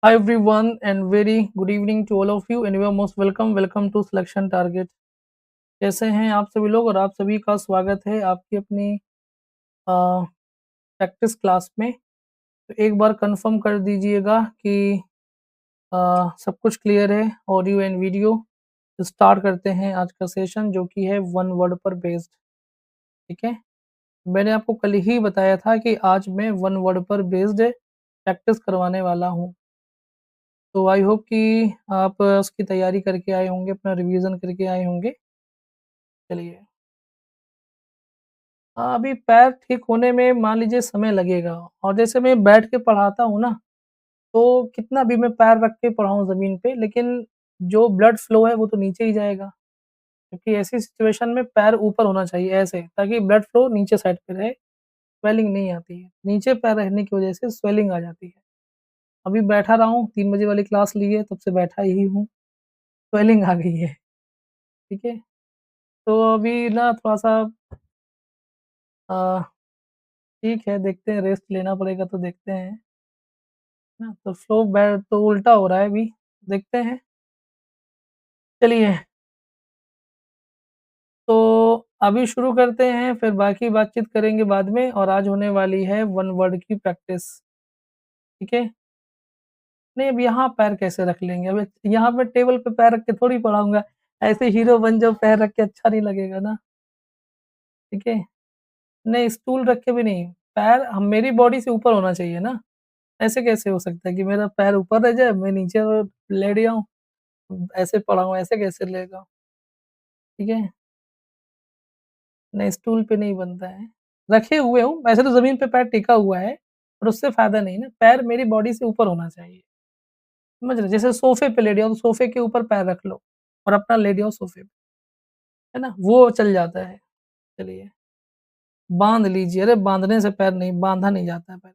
Hi everyone and very good evening to all of you and you are most welcome to Selection Target। कैसे हैं आप सभी लोग और आप सभी का स्वागत है आपकी अपनी प्रैक्टिस क्लास में। तो एक बार कंफर्म कर दीजिएगा कि सब कुछ क्लियर है ऑडियो एंड वीडियो। तो स्टार्ट करते हैं आज का सेशन जो कि है वन वर्ड पर बेस्ड। ठीक है, मैंने आपको कल ही बताया था कि आज मैं वन वर्ड पर बेस्ड प्रैक्टिस करवाने वाला हूँ। तो आई होप कि आप उसकी तैयारी करके आए होंगे, अपना रिवीजन करके आए होंगे। चलिए, अभी पैर ठीक होने में मान लीजिए समय लगेगा और जैसे मैं बैठ के पढ़ाता हूँ ना, तो कितना भी मैं पैर रख के पढ़ाऊँ ज़मीन पे, लेकिन जो ब्लड फ्लो है वो तो नीचे ही जाएगा। क्योंकि ऐसी सिचुएशन में पैर ऊपर होना चाहिए ऐसे, ताकि ब्लड फ्लो नीचे साइड पे रहे, स्वेलिंग नहीं आती है। नीचे पैर रहने की वजह से स्वेलिंग आ जाती है। अभी बैठा रहा हूँ, 3 बजे वाली क्लास ली है, तब से बैठा ही हूँ, स्वेलिंग आ गई है। ठीक है? तो अभी ना थोड़ा-सा अ, ठीक है, देखते हैं, रेस्ट लेना पड़ेगा तो देखते हैं, ना? तो फ्लो तो उल्टा हो रहा है अभी, देखते हैं। चलिए, तो अभी शुरू करते हैं, फिर बाकी बातचीत करेंगे बाद में और आज होने वाली है वन वर्ड की प्रैक्टिस, ठीक है? नहीं, अब यहाँ पैर कैसे रख लेंगे? अब यहाँ पे टेबल पे पैर रख के थोड़ी पढ़ाऊँगा, ऐसे हीरो बन जाओ, पैर रख के अच्छा नहीं लगेगा ना, ठीक है? नहीं, स्टूल रख के भी नहीं, पैर हम मेरी बॉडी से ऊपर होना चाहिए ना। ऐसे कैसे हो सकता है कि मेरा पैर ऊपर रह जाए, मैं नीचे लेट जाऊँ, ऐसे पढ़ाऊँ, ऐसे कैसे लेगा? ठीक है? नहीं, स्टूल पे नहीं बनता है। रखे हुए हूँ, वैसे तो ज़मीन पे पैर टिका हुआ है, पर उससे फ़ायदा नहीं ना, पैर मेरी बॉडी से ऊपर होना चाहिए। समझ रहे? जैसे सोफ़े पे लेट जाओ, तो सोफ़े के ऊपर पैर रख लो और अपना लेट जाओ सोफ़े पे, है ना? वो चल जाता है। चलिए, बाँध लीजिए, अरे बाँधने से पैर नहीं बाँधा नहीं जाता है पैर।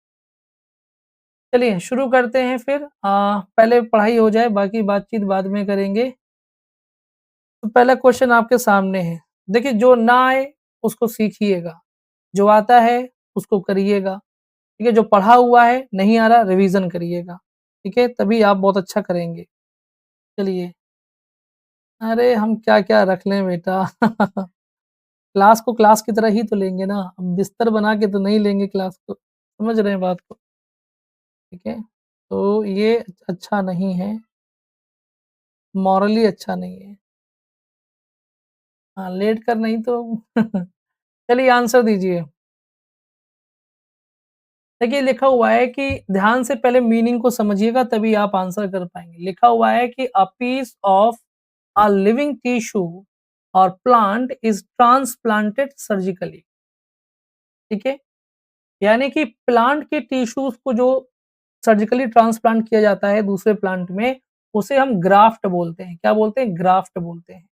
चलिए, शुरू करते हैं फिर पहले पढ़ाई हो जाए, बाकी बातचीत बाद में करेंगे। तो पहला क्वेश्चन आपके सामने है। देखिए, जो ना आए उसको सीखिएगा, जो आता है उसको करिएगा, ठीक है? जो पढ़ा हुआ है, नहीं आ रहा, रिवीज़न करिएगा, ठीक है? तभी आप बहुत अच्छा करेंगे। चलिए, अरे हम क्या-क्या रख लें बेटा। क्लास को क्लास की तरह ही तो लेंगे ना, अब बिस्तर बना के तो नहीं लेंगे क्लास को, समझ रहे हैं बात को, ठीक है? तो ये अच्छा नहीं है, मॉरली अच्छा नहीं है। हाँ, लेट कर नहीं तो चलिए आंसर दीजिए। देखिए लिखा हुआ है कि ध्यान से पहले मीनिंग को समझिएगा तभी आप आंसर कर पाएँगे। लिखा हुआ है कि a piece of a living tissue और प्लांट इज़ ट्रांसप्लांटेड सर्जिकली, ठीक है? यानी कि प्लांट के टिश्यूज़ को जो सर्जिकली ट्रांसप्लांट किया जाता है दूसरे प्लांट में, उसे हम ग्राफ्ट बोलते हैं। क्या बोलते हैं? ग्राफ्ट बोलते हैं।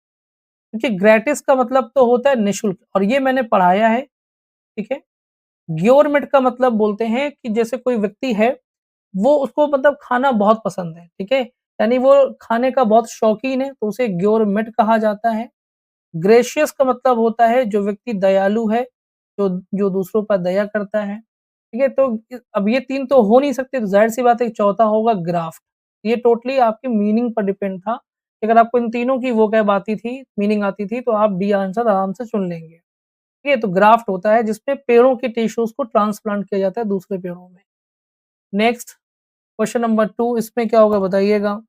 क्योंकि ग्रेटिस का मतलब तो होता है निःशुल्क और ये मैंने पढ़ाया है, ठीक है? ग्योरमेट का मतलब बोलते हैं कि जैसे कोई व्यक्ति है, वो उसको मतलब खाना बहुत पसंद है, ठीक है? यानी वो खाने का बहुत शौकीन है, तो उसे ग्योरमेट कहा जाता है। ग्रेशियस का मतलब होता है जो व्यक्ति दयालु है, जो जो दूसरों पर दया करता है, ठीक है? तो अब ये 3 तो हो नहीं सकते, तो ज़ाहिर-सी बात है, चौथा होगा ग्राफ्ट। ये टोटली आपके मीनिंग पर डिपेंड था। अगर आपको इन तीनों की वोकैब आती थी, मीनिंग आती थी, तो आप डी आंसर आराम से चुन लेंगे। ठीक है? तो ग्राफ्ट होता है जिसमें पेड़ों के टिश्यूज़ को ट्रांसप्लांट किया जाता है दूसरे पेड़ों में। नेक्स्ट क्वेश्चन नंबर 2 इसमें क्या होगा बताइएगा?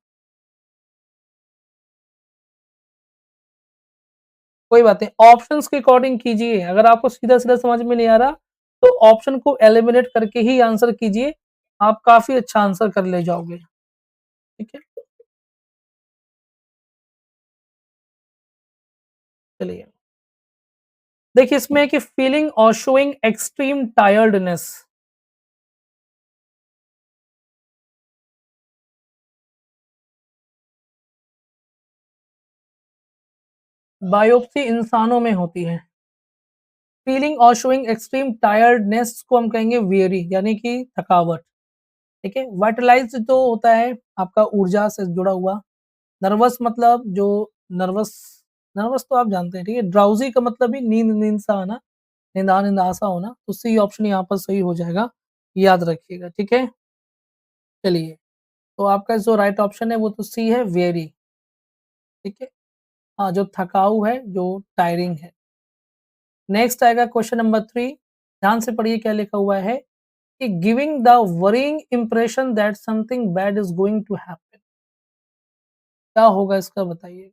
कोई बात नहीं, ऑप्शंस के अकॉर्डिंग कीजिए। अगर आपको सीधा-सीधा समझ में नहीं आ रहा, तो ऑप्शन को एलिमिनेट करके ही आंसर कीजिए। आप काफ़ी अच्छा आंसर कर ले जाओगे। ठीक है? चलिए। देखिए इसमें है कि फीलिंग और शोइंग एक्सट्रीम टायर्डनेस। बायोप्सी इंसानों में होती है। फीलिंग और शोइंग एक्सट्रीम टायर्डनेस को हम कहेंगे वियरी यानी कि थकावट। ठीक है? वाइटलाइज़्ड तो होता है आपका ऊर्जा से जुड़ा हुआ। नर्वस मतलब जो नर्वस नर्वस तो आप जानते हैं, ठीक है? ड्राउज़ी का मतलब भी नींद-नींद सा आना, निंदा-निंदा सा होना, तो सी ऑप्शन यहाँ पर सही हो जाएगा, याद रखिएगा, ठीक है? चलिए, तो आपका जो राइट ऑप्शन है वो तो सी है वेरी, ठीक है? हाँ, जो थकाऊ है, जो टायरिंग है। नेक्स्ट आएगा क्वेश्चन नंबर 3, ध्यान से पढ़िए क्या लिखा हुआ है कि giving the worrying impression that something bad is going to happen, क्या होगा इसका बताइए?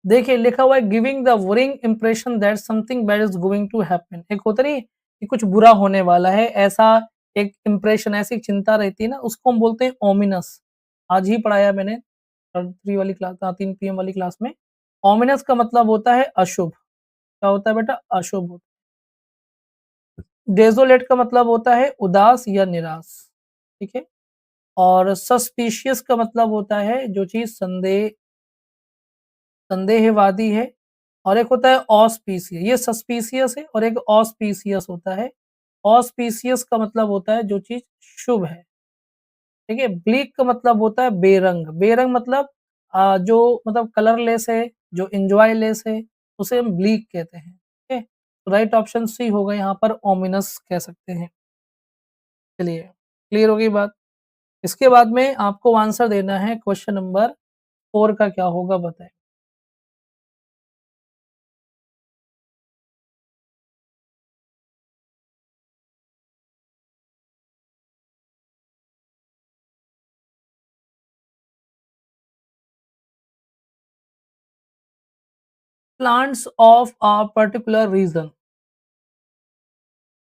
देखिए लिखा हुआ है giving the worrying impression that something bad is going to happen. एक होता नहीं कि कुछ बुरा होने वाला है, ऐसा एक इंप्रेशन, ऐसी चिंता रहती है ना, उसको हम बोलते हैं ओमिनस। आज ही पढ़ाया मैंने 3 वाली क्लास, 3 पीएम वाली क्लास में। ओमिनस का मतलब होता है अशुभ। क्या होता है बेटा? अशुभ। डेजोलेट का मतलब होता है उदास या निराश, ठीक है? और सस्पिशियस का मतलब होता है जो चीज संदेहवादी है। और एक होता है ऑस्पिशियस, ये सस्पिशियस है, और एक ऑस्पिशियस होता है। ऑस्पिशियस का मतलब होता है जो चीज़ शुभ है, ठीक है? ब्लीक का मतलब होता है बेरंग, बेरंग मतलब जो मतलब कलरलेस है, जो एन्जॉयलेस है, उसे हम ब्लीक कहते हैं, ठीक है? तो राइट ऑप्शन सी होगा यहाँ पर, ओमिनस कह सकते हैं। चलिए, क्लियर हो गई बात? इसके बाद में आपको आंसर देना है क्वेश्चन नंबर 4 का क्या होगा बताएँ? Plants of a particular region,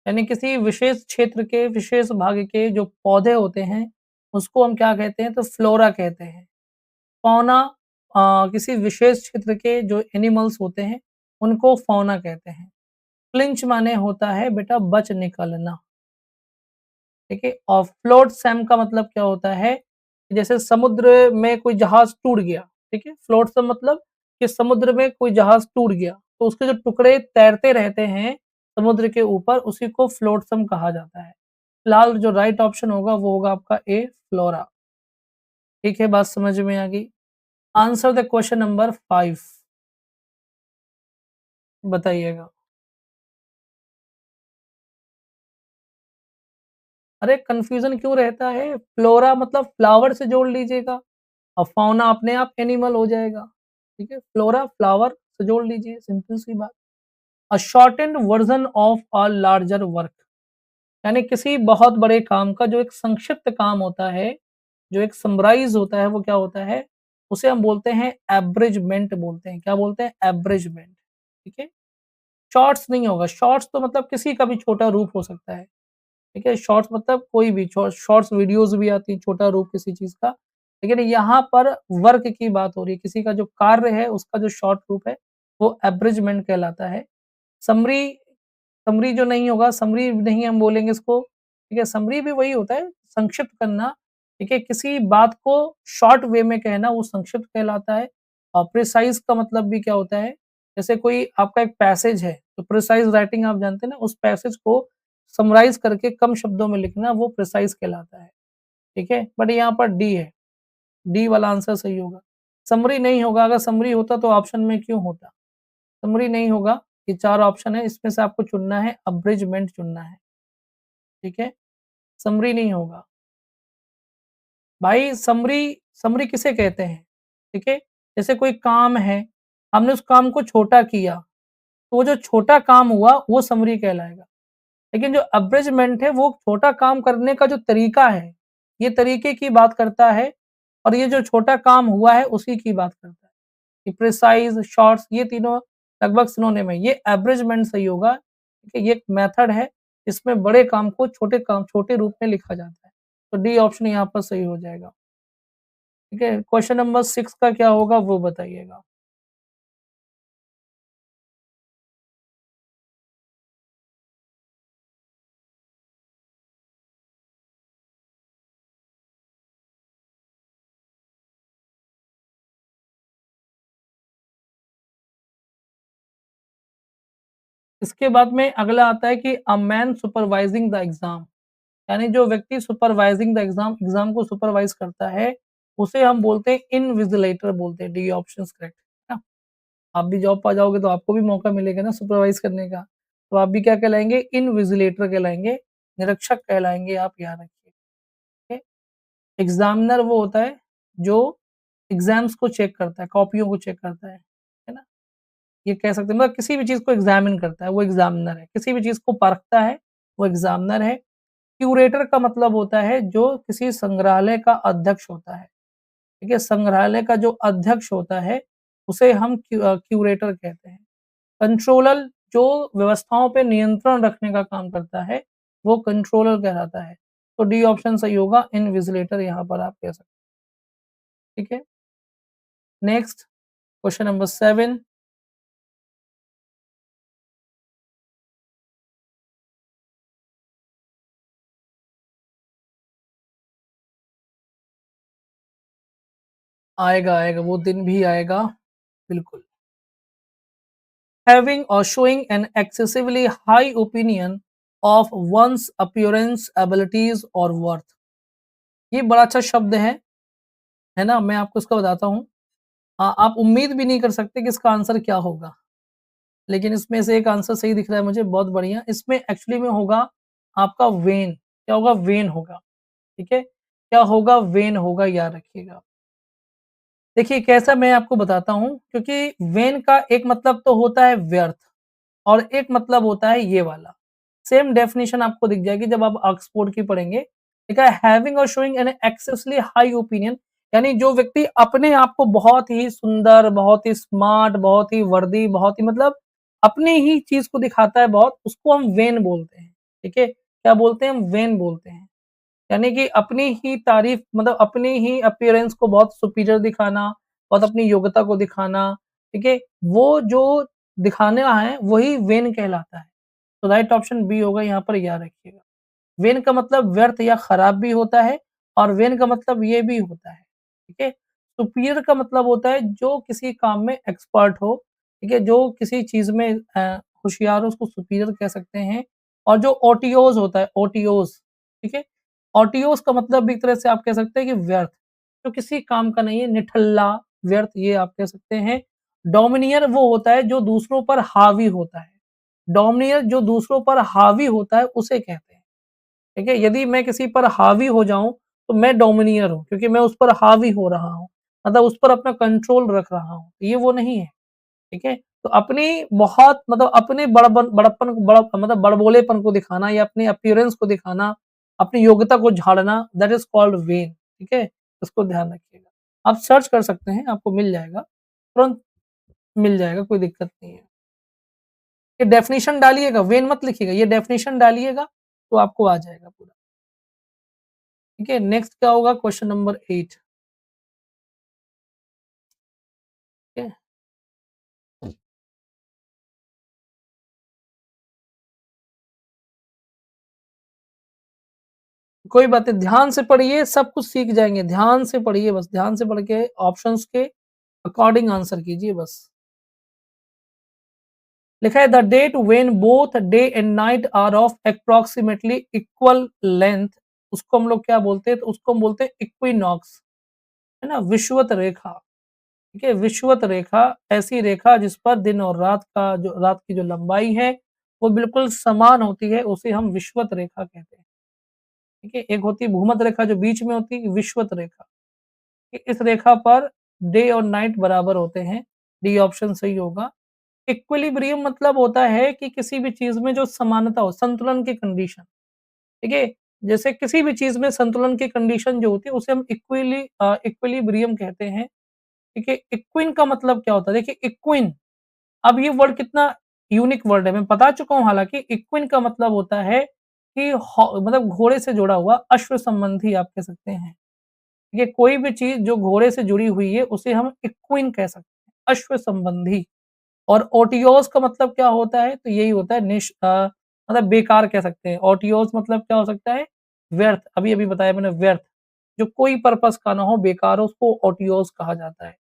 यानी किसी विशेष क्षेत्र के विशेष भाग के जो पौधे होते हैं, उसको हम क्या कहते हैं? तो फ्लोरा कहते हैं। फौना किसी विशेष क्षेत्र के जो एनिमल्स होते हैं, उनको फौना कहते हैं। फ्लिंच माने होता है बेटा बच निकलना, ठीक है? और फ्लोट सैम का मतलब क्या होता है? कि जैसे समुद्र में कोई जहाज टूट गया, ठीक है? फ्लोट सम मतलब कि समुद्र में कोई जहाज टूट गया, तो उसके जो टुकड़े तैरते रहते हैं समुद्र के ऊपर, उसी को फ्लोटसम कहा जाता है। फिलहाल जो राइट ऑप्शन होगा वो होगा आपका ए फ्लोरा। ठीक है, बात समझ में आ गई? आंसर द क्वेश्चन नंबर 5, बताइएगा। अरे कन्फ्यूज़न क्यों रहता है? फ्लोरा मतलब फ्लावर से जोड़ लीजिएगा, और फ़ौना अपने आप एनिमल हो जाएगा, ठीक है? फ्लोरा फ्लावर से जोड़ लीजिए, सिंपल सी बात। A shortened version of a larger work, यानी किसी बहुत बड़े काम का जो एक संक्षिप्त काम होता है, जो एक समराइज़ होता है, वो क्या होता है? उसे हम बोलते हैं एब्रिजमेंट बोलते हैं। क्या बोलते हैं? एब्रिजमेंट, ठीक है? शॉर्ट्स नहीं होगा, शॉर्ट्स तो मतलब किसी का भी छोटा रूप हो सकता है। ठीक है? शॉर्ट्स मतलब कोई भी शॉर्ट्स वीडियोज़ भी आती हैं, छोटा रूप किसी चीज़ का। लेकिन यहाँ पर वर्क की बात हो रही है, किसी का जो कार्य है, उसका जो शॉर्ट रूप है, वो एब्रिजमेंट कहलाता है। समरी समरी जो नहीं होगा, समरी नहीं हम बोलेंगे इसको, ठीक है? समरी भी वही होता है, संक्षिप्त करना, ठीक है? किसी बात को शॉर्ट वे में कहना, वो संक्षिप्त कहलाता है। और प्रिसाइज़ का मतलब भी क्या होता है? जैसे कोई आपका एक पैसेज है, तो प्रिसाइज़ राइटिंग आप जानते हैं ना, उस पैसेज को समराइज़ करके कम शब्दों में लिखना, वो प्रिसाइज़ कहलाता है, ठीक है? बट यहाँ पर डी है, डी वाला आंसर सही होगा। समरी नहीं होगा, अगर समरी होता तो ऑप्शन में क्यों होता? समरी नहीं होगा, ये 4 ऑप्शन है, इसमें से आपको चुनना है, अब्रिजमेंट चुनना है, ठीक है? समरी नहीं होगा। भाई समरी समरी किसे कहते हैं? ठीक है? जैसे कोई काम है, हमने उस काम को छोटा किया, तो वो जो छोटा काम हुआ, वो समरी कहलाएगा। लेकिन जो अब्रिजमेंट है वो छोटा काम करने का जो तरीका है, ये तरीके की बात करता है, और ये जो छोटा काम हुआ है उसी की बात करता है। कि प्रिसाइज़, शॉर्ट्स ये तीनों लगभग सिनोनिम है। ये अब्रिजमेंट सही होगा, ठीक है? ये एक मेथड है, इसमें बड़े काम को छोटे रूप में लिखा जाता है। तो डी ऑप्शन यहाँ पर सही हो जाएगा। ठीक है? क्वेश्चन नंबर 6 का क्या होगा वो बताइएगा। इसके बाद में अगला आता है कि a man supervising the exam, यानी जो व्यक्ति सुपरवाइजिंग द एग्ज़ाम, एग्ज़ाम को सुपरवाइज़ करता है, उसे हम बोलते हैं इन्विजिलेटर बोलते हैं। डी ऑप्शंस करेक्ट है ना? आप भी जॉब पा जाओगे तो आपको भी मौका मिलेगा ना सुपरवाइज़ करने का, तो आप भी क्या कहलाएँगे? इन्विजिलेटर कहलाएँगे, निरीक्षक कहलाएँगे आप याद रखिए, ठीक है? एग्ज़ामिनर वो होता है जो एग्ज़ाम्स को चेक करता है, कॉपियों को चेक करता है ना? ये कह सकते हैं मतलब किसी भी चीज़ को एग्ज़ामिन करता है, वो एग्ज़ामिनर है। किसी भी चीज़ को परखता है, वो एग्ज़ामिनर है। क्यूरेटर का मतलब होता है जो किसी संग्रहालय का अध्यक्ष होता है, ठीक है? संग्रहालय का जो अध्यक्ष होता है, उसे हम क्यूरेटर कहते हैं। कंट्रोलर जो व्यवस्थाओं पे नियंत्रण रखने का काम करता है, वो कंट्रोलर कहलाता है। तो डी ऑप्शन सही होगा, इन्विजिलेटर यहाँ पर आप कह सकते हैं, ठीक है? नेक्स्ट क्वेश्चन नंबर 7 आएगा, आएगा, वो दिन भी आएगा, बिल्कुल। Having or showing an excessively high opinion of one's appearance, abilities or worth. ये बड़ा अच्छा शब्द है ना? मैं आपको इसका बताता हूँ। आप उम्मीद भी नहीं कर सकते कि इसका आंसर क्या होगा, लेकिन इसमें से एक आंसर सही दिख रहा है मुझे, बहुत बढ़िया। इसमें एक्चुअली में होगा आपका वेन, क्या होगा? वेन होगा, ठीक है? क्या होगा? वेन होगा, याद रखिएगा। देखिए कैसा मैं आपको बताता हूँ, क्योंकि वेन का एक मतलब तो होता है व्यर्थ और एक मतलब होता है ये वाला। सेम डेफिनिशन आपको दिख जाएगी जब आप ऑक्सफोर्ड की पढ़ेंगे। ठीक है? हैविंग और शोइंग एन एक्सेसली हाई ओपिनियन, यानी जो व्यक्ति अपने आप को बहुत ही सुंदर, बहुत ही स्मार्ट, बहुत ही वर्दी, बहुत ही मतलब अपनी ही चीज़ को दिखाता है बहुत, उसको हम वेन बोलते हैं। ठीक है? क्या बोलते हैं? हम वेन बोलते हैं। यानी कि अपनी ही तारीफ़ मतलब अपनी ही अपीयरेंस को बहुत सुपीरियर दिखाना, बहुत अपनी योग्यता को दिखाना, ठीक है? वो जो दिखाना है वही वेन कहलाता है। तो राइट ऑप्शन बी होगा यहाँ पर, याद रखिएगा। वेन का मतलब व्यर्थ या खराब भी होता है और वेन का मतलब ये भी होता है, ठीक है? सुपीरियर का मतलब होता है जो किसी काम में एक्सपर्ट हो, ठीक है? जो किसी चीज़ में होशियार हो उसको सुपीरियर कह सकते हैं। और जो ओटियोज़ होता है, ओटियोज़, ठीक है? ओटियोज़ का मतलब भी एक तरह से आप कह सकते हैं कि व्यर्थ, जो किसी काम का नहीं है, निठल्ला, व्यर्थ, ये आप कह सकते हैं। डोमिनियर वो होता है जो दूसरों पर हावी होता है। डोमिनियर जो दूसरों पर हावी होता है उसे कहते हैं। ठीक है? यदि मैं किसी पर हावी हो जाऊँ, तो मैं डोमिनियर हूँ, क्योंकि मैं उस पर हावी हो रहा हूँ, मतलब उस पर अपना कंट्रोल रख रहा हूँ, ये वो नहीं है, ठीक है? तो अपनी बहुत मतलब अपने मतलब बड़बोलेपन को दिखाना या अपने अपीयरेंस को दिखाना, अपनी योग्यता को झाड़ना, दैट इज़ कॉल्ड वेन, ठीक है? इसको ध्यान रखिएगा। आप सर्च कर सकते हैं, आपको मिल जाएगा, तुरंत मिल जाएगा, कोई दिक्कत नहीं है। ये डेफिनिशन डालिएगा, वेन मत लिखिएगा, ये डेफिनिशन डालिएगा, तो आपको आ जाएगा पूरा। ठीक है, नेक्स्ट क्या होगा? Question number 8। ठीक है, कोई बात नहीं, ध्यान से पढ़िए, सब कुछ सीख जाएँगे, ध्यान से पढ़िए बस, ध्यान से पढ़ के ऑप्शंस के अकॉर्डिंग आंसर कीजिए बस। लिखा है the date when both day and night are of approximately equal length, उसको हम लोग क्या बोलते हैं? तो उसको हम बोलते हैं इक्विनॉक्स, है ना? विषुवत रेखा, ठीक है? विषुवत रेखा, ऐसी रेखा जिस पर दिन और रात की जो लंबाई है, वो बिल्कुल समान होती है, उसे हम विषुवत रेखा कहते हैं। ठीक है? एक होती है भूमध्य रेखा जो बीच में होती है, विषुवत रेखा। कि इस रेखा पर डे और नाइट बराबर होते हैं, डी ऑप्शन सही होगा। इक्विलिब्रियम मतलब होता है कि किसी भी चीज़ में जो समानता हो, संतुलन की कंडीशन, ठीक है? जैसे किसी भी चीज़ में संतुलन की कंडीशन जो होती है उसे हम इक्विलिब्रियम कहते हैं, ठीक है? इक्विन का मतलब क्या होता है? देखिए इक्विन, अब ये वर्ड कितना यूनिक वर्ड है, मैं बता चुका हूँ हालाँकि। इक्विन का मतलब होता है कि मतलब घोड़े से जुड़ा हुआ, अश्व संबंधी आप कह सकते हैं। ये कोई भी चीज़ जो घोड़े से जुड़ी हुई है उसे हम इक्विन कह सकते हैं, अश्व संबंधी। और ओटियोस का मतलब क्या होता है? तो यही होता है मतलब बेकार कह सकते हैं। ओटियोस मतलब क्या हो सकता है? व्यर्थ, अभी-अभी बताया मैंने, व्यर्थ, जो कोई पर्पज़ का ना हो, बेकार हो, उसको ओटियोस कहा जाता है।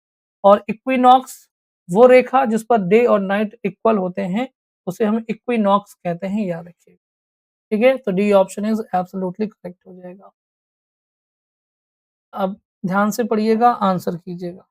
और इक्विनॉक्स वो रेखा जिस पर डे और नाइट इक्वल होते हैं, उसे हम इक्विनॉक्स कहते हैं, याद रखिए। ठीक है? तो D option is absolutely correct हो जाएगा। अब ध्यान से पढ़िएगा, आंसर कीजिएगा।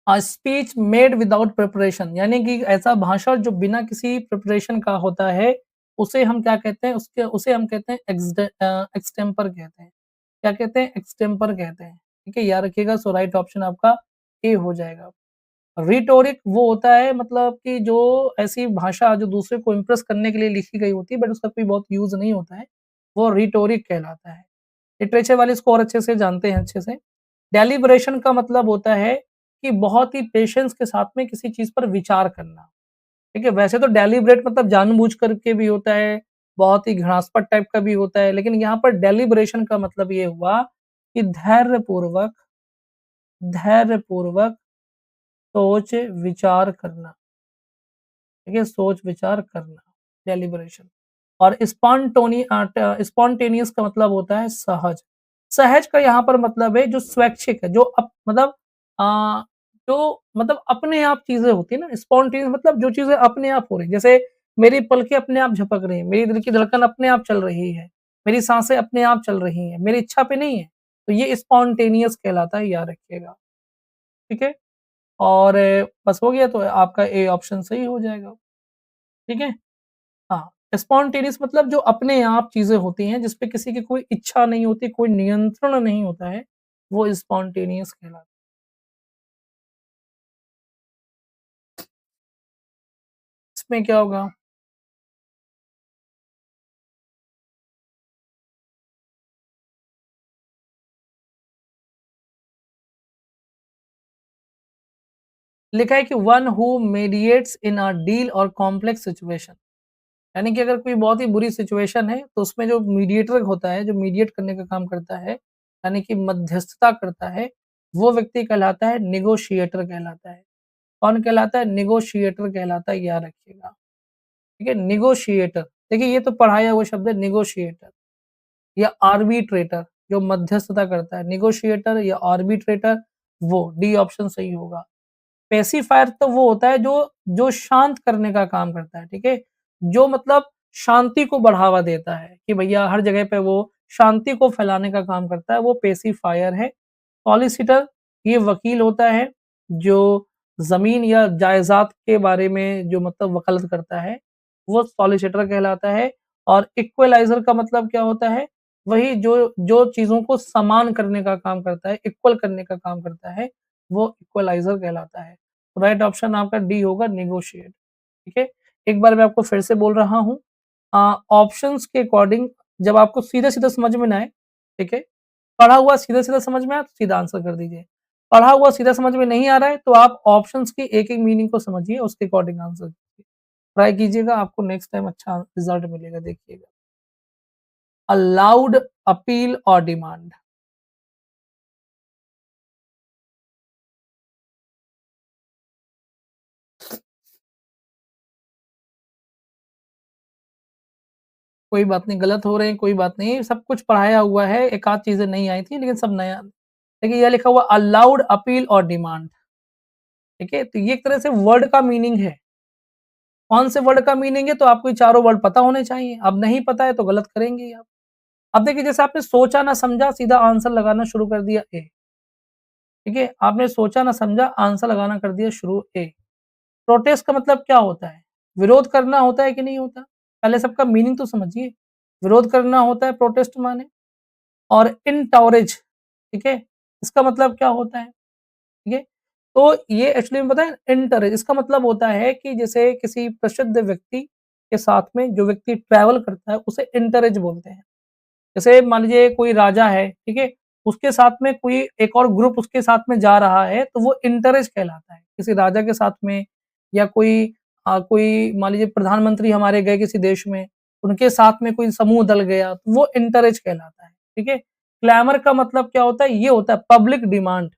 स्पीच मेड विदाउट प्रिपरेशन, यानी कि ऐसा भाषण जो बिना किसी प्रिपरेशन का होता है, उसे हम क्या कहते हैं? उसके उसे हम कहते हैं एक्सटेम्पर कहते हैं। क्या कहते हैं? एक्सटेम्पर कहते हैं। ठीक है? याद रखिएगा, सो राइट ऑप्शन आपका ए हो जाएगा। रिटोरिक वो होता है, मतलब कि जो ऐसी भाषा जो दूसरे को इम्प्रेस करने के लिए लिखी गई होती है, बट उसका कोई बहुत यूज़ नहीं होता है, वो रिटोरिक कहलाता है। लिटरेचर वाले इसको और अच्छे से जानते हैं, अच्छे से। डेलिब्रेशन का मतलब होता है कि बहुत ही पेशेंस के साथ में किसी चीज़ पर विचार करना, ठीक है? वैसे तो डेलिब्रेट मतलब जानबूझ कर के भी होता है, बहुत ही घृणास्पद टाइप का भी होता है, लेकिन यहाँ पर डेलिब्रेशन का मतलब ये हुआ कि धैर्यपूर्वक सोच विचार करना, ठीक है? सोच विचार करना, डेलिब्रेशन। और स्पॉन्टेनियस का मतलब होता है सहज। सहज का यहाँ पर मतलब है जो स्वैच्छिक है, जो मतलब अ, जो मतलब अपने आप चीज़ें होती है ना, स्पॉन्टेनियस मतलब जो चीज़ें अपने आप हो रही हैं। जैसे मेरी पलकें अपने आप झपक रही हैं, मेरी दिल की धड़कन अपने आप चल रही है, मेरी साँसें अपने आप चल रही हैं, मेरी इच्छा पे नहीं है। तो ये स्पॉन्टेनियस कहलाता है, याद रखिएगा, ठीक है? और बस हो गया, तो आपका ए ऑप्शन सही हो जाएगा, ठीक है? हाँ, स्पॉन्टेनियस मतलब जो अपने आप चीज़ें होती हैं, जिस पे किसी की कोई इच्छा नहीं होती, कोई नियंत्रण नहीं होता है, वो स्पॉन्टेनियस कहलाता है। इसमें क्या होगा? लिखा है कि one who mediates in a deal और कॉम्प्लेक्स सिचुएशन, यानी कि अगर कोई बहुत ही बुरी सिचुएशन है, तो उसमें जो मीडिएटर होता है, जो मीडिएट करने का काम करता है, यानी कि मध्यस्थता करता है, वो व्यक्ति कहलाता है नेगोशिएटर कहलाता है। कौन कहलाता है? नेगोशिएटर कहलाता है, याद रखिएगा। ठीक है? नेगोशिएटर, देखिए ये तो पढ़ाया हुआ शब्द है, नेगोशिएटर या आर्बिट्रेटर, जो मध्यस्थता करता है, नेगोशिएटर या आर्बिट्रेटर, वो डी ऑप्शन सही होगा। पेसिफायर तो वो होता है जो जो शांत करने का काम करता है, ठीक है? जो मतलब शांति को बढ़ावा देता है कि भैया हर जगह पे वो शांति को फैलाने का काम करता है, वो पेसिफायर है। सॉलिसिटर ये वकील होता है, जो ज़मीन या जायज़ाद के बारे में जो मतलब वकालत करता है, वो सॉलिसिटर कहलाता है। और इक्वलाइज़र का मतलब क्या होता है? वही जो जो चीज़ों को समान करने का काम करता है, इक्वल करने का काम करता है, वो इक्वलाइज़र कहलाता है। राइट ऑप्शन आपका डी होगा, नेगोशिएट, ठीक है? एक बार मैं आपको फिर से बोल रहा हूँ, ऑप्शंस के अकॉर्डिंग जब आपको सीधा-सीधा समझ में ना आए, ठीक है? पढ़ा हुआ सीधा-सीधा समझ में आया तो सीधा आंसर कर दीजिए। पढ़ा हुआ सीधा समझ में नहीं आ रहा है तो आप ऑप्शंस की एक-एक मीनिंग को समझिए, उसके अकॉर्डिंग आंसर कीजिए। ट्राई कीजिएगा, आपको नेक्स्ट टाइम अच्छा रिज़ल्ट मिलेगा, देखिएगा। अ लाउड अपील और डिमांड, कोई बात नहीं, गलत हो रहे हैं, कोई बात नहीं, सब कुछ पढ़ाया हुआ है, एक आध चीज़ें नहीं आई थी लेकिन सब नया। देखिए ये लिखा हुआ अ लाउड अपील और डिमांड, ठीक है? तो ये एक तरह से वर्ड का मीनिंग है। कौन से वर्ड का मीनिंग है? तो आपको ये चारों वर्ड पता होने चाहिए। अब नहीं पता है तो गलत करेंगे ही आप। अब देखिए जैसे आपने सोचा ना समझा सीधा आंसर लगाना शुरू कर दिया ए, ठीक है? आपने सोचा ना समझा आंसर लगाना कर दिया शुरू ए। प्रोटेस्ट का मतलब क्या होता है? विरोध करना होता है कि नहीं होता? पहले सबका मीनिंग तो समझिए। विरोध करना होता है प्रोटेस्ट माने। और इनटॉरेज, ठीक है? इसका मतलब क्या होता है? ठीक है? तो ये एक्चुअली में पता है, एंटरेज इसका मतलब होता है कि जैसे किसी प्रसिद्ध व्यक्ति के साथ में जो व्यक्ति ट्रैवल करता है उसे एंटरेज बोलते हैं। जैसे मान लीजिए कोई राजा है, ठीक है? उसके साथ में कोई एक और ग्रुप उसके साथ में जा रहा है तो वो एंटरेज कहलाता है। किसी राजा के साथ में या कोई मान लीजिए प्रधानमंत्री हमारे गए किसी देश में, उनके साथ में कोई समूह दल गया तो वो एंटरेज कहलाता है, ठीक है? क्लैमर का मतलब क्या होता है? ये होता है पब्लिक डिमांड।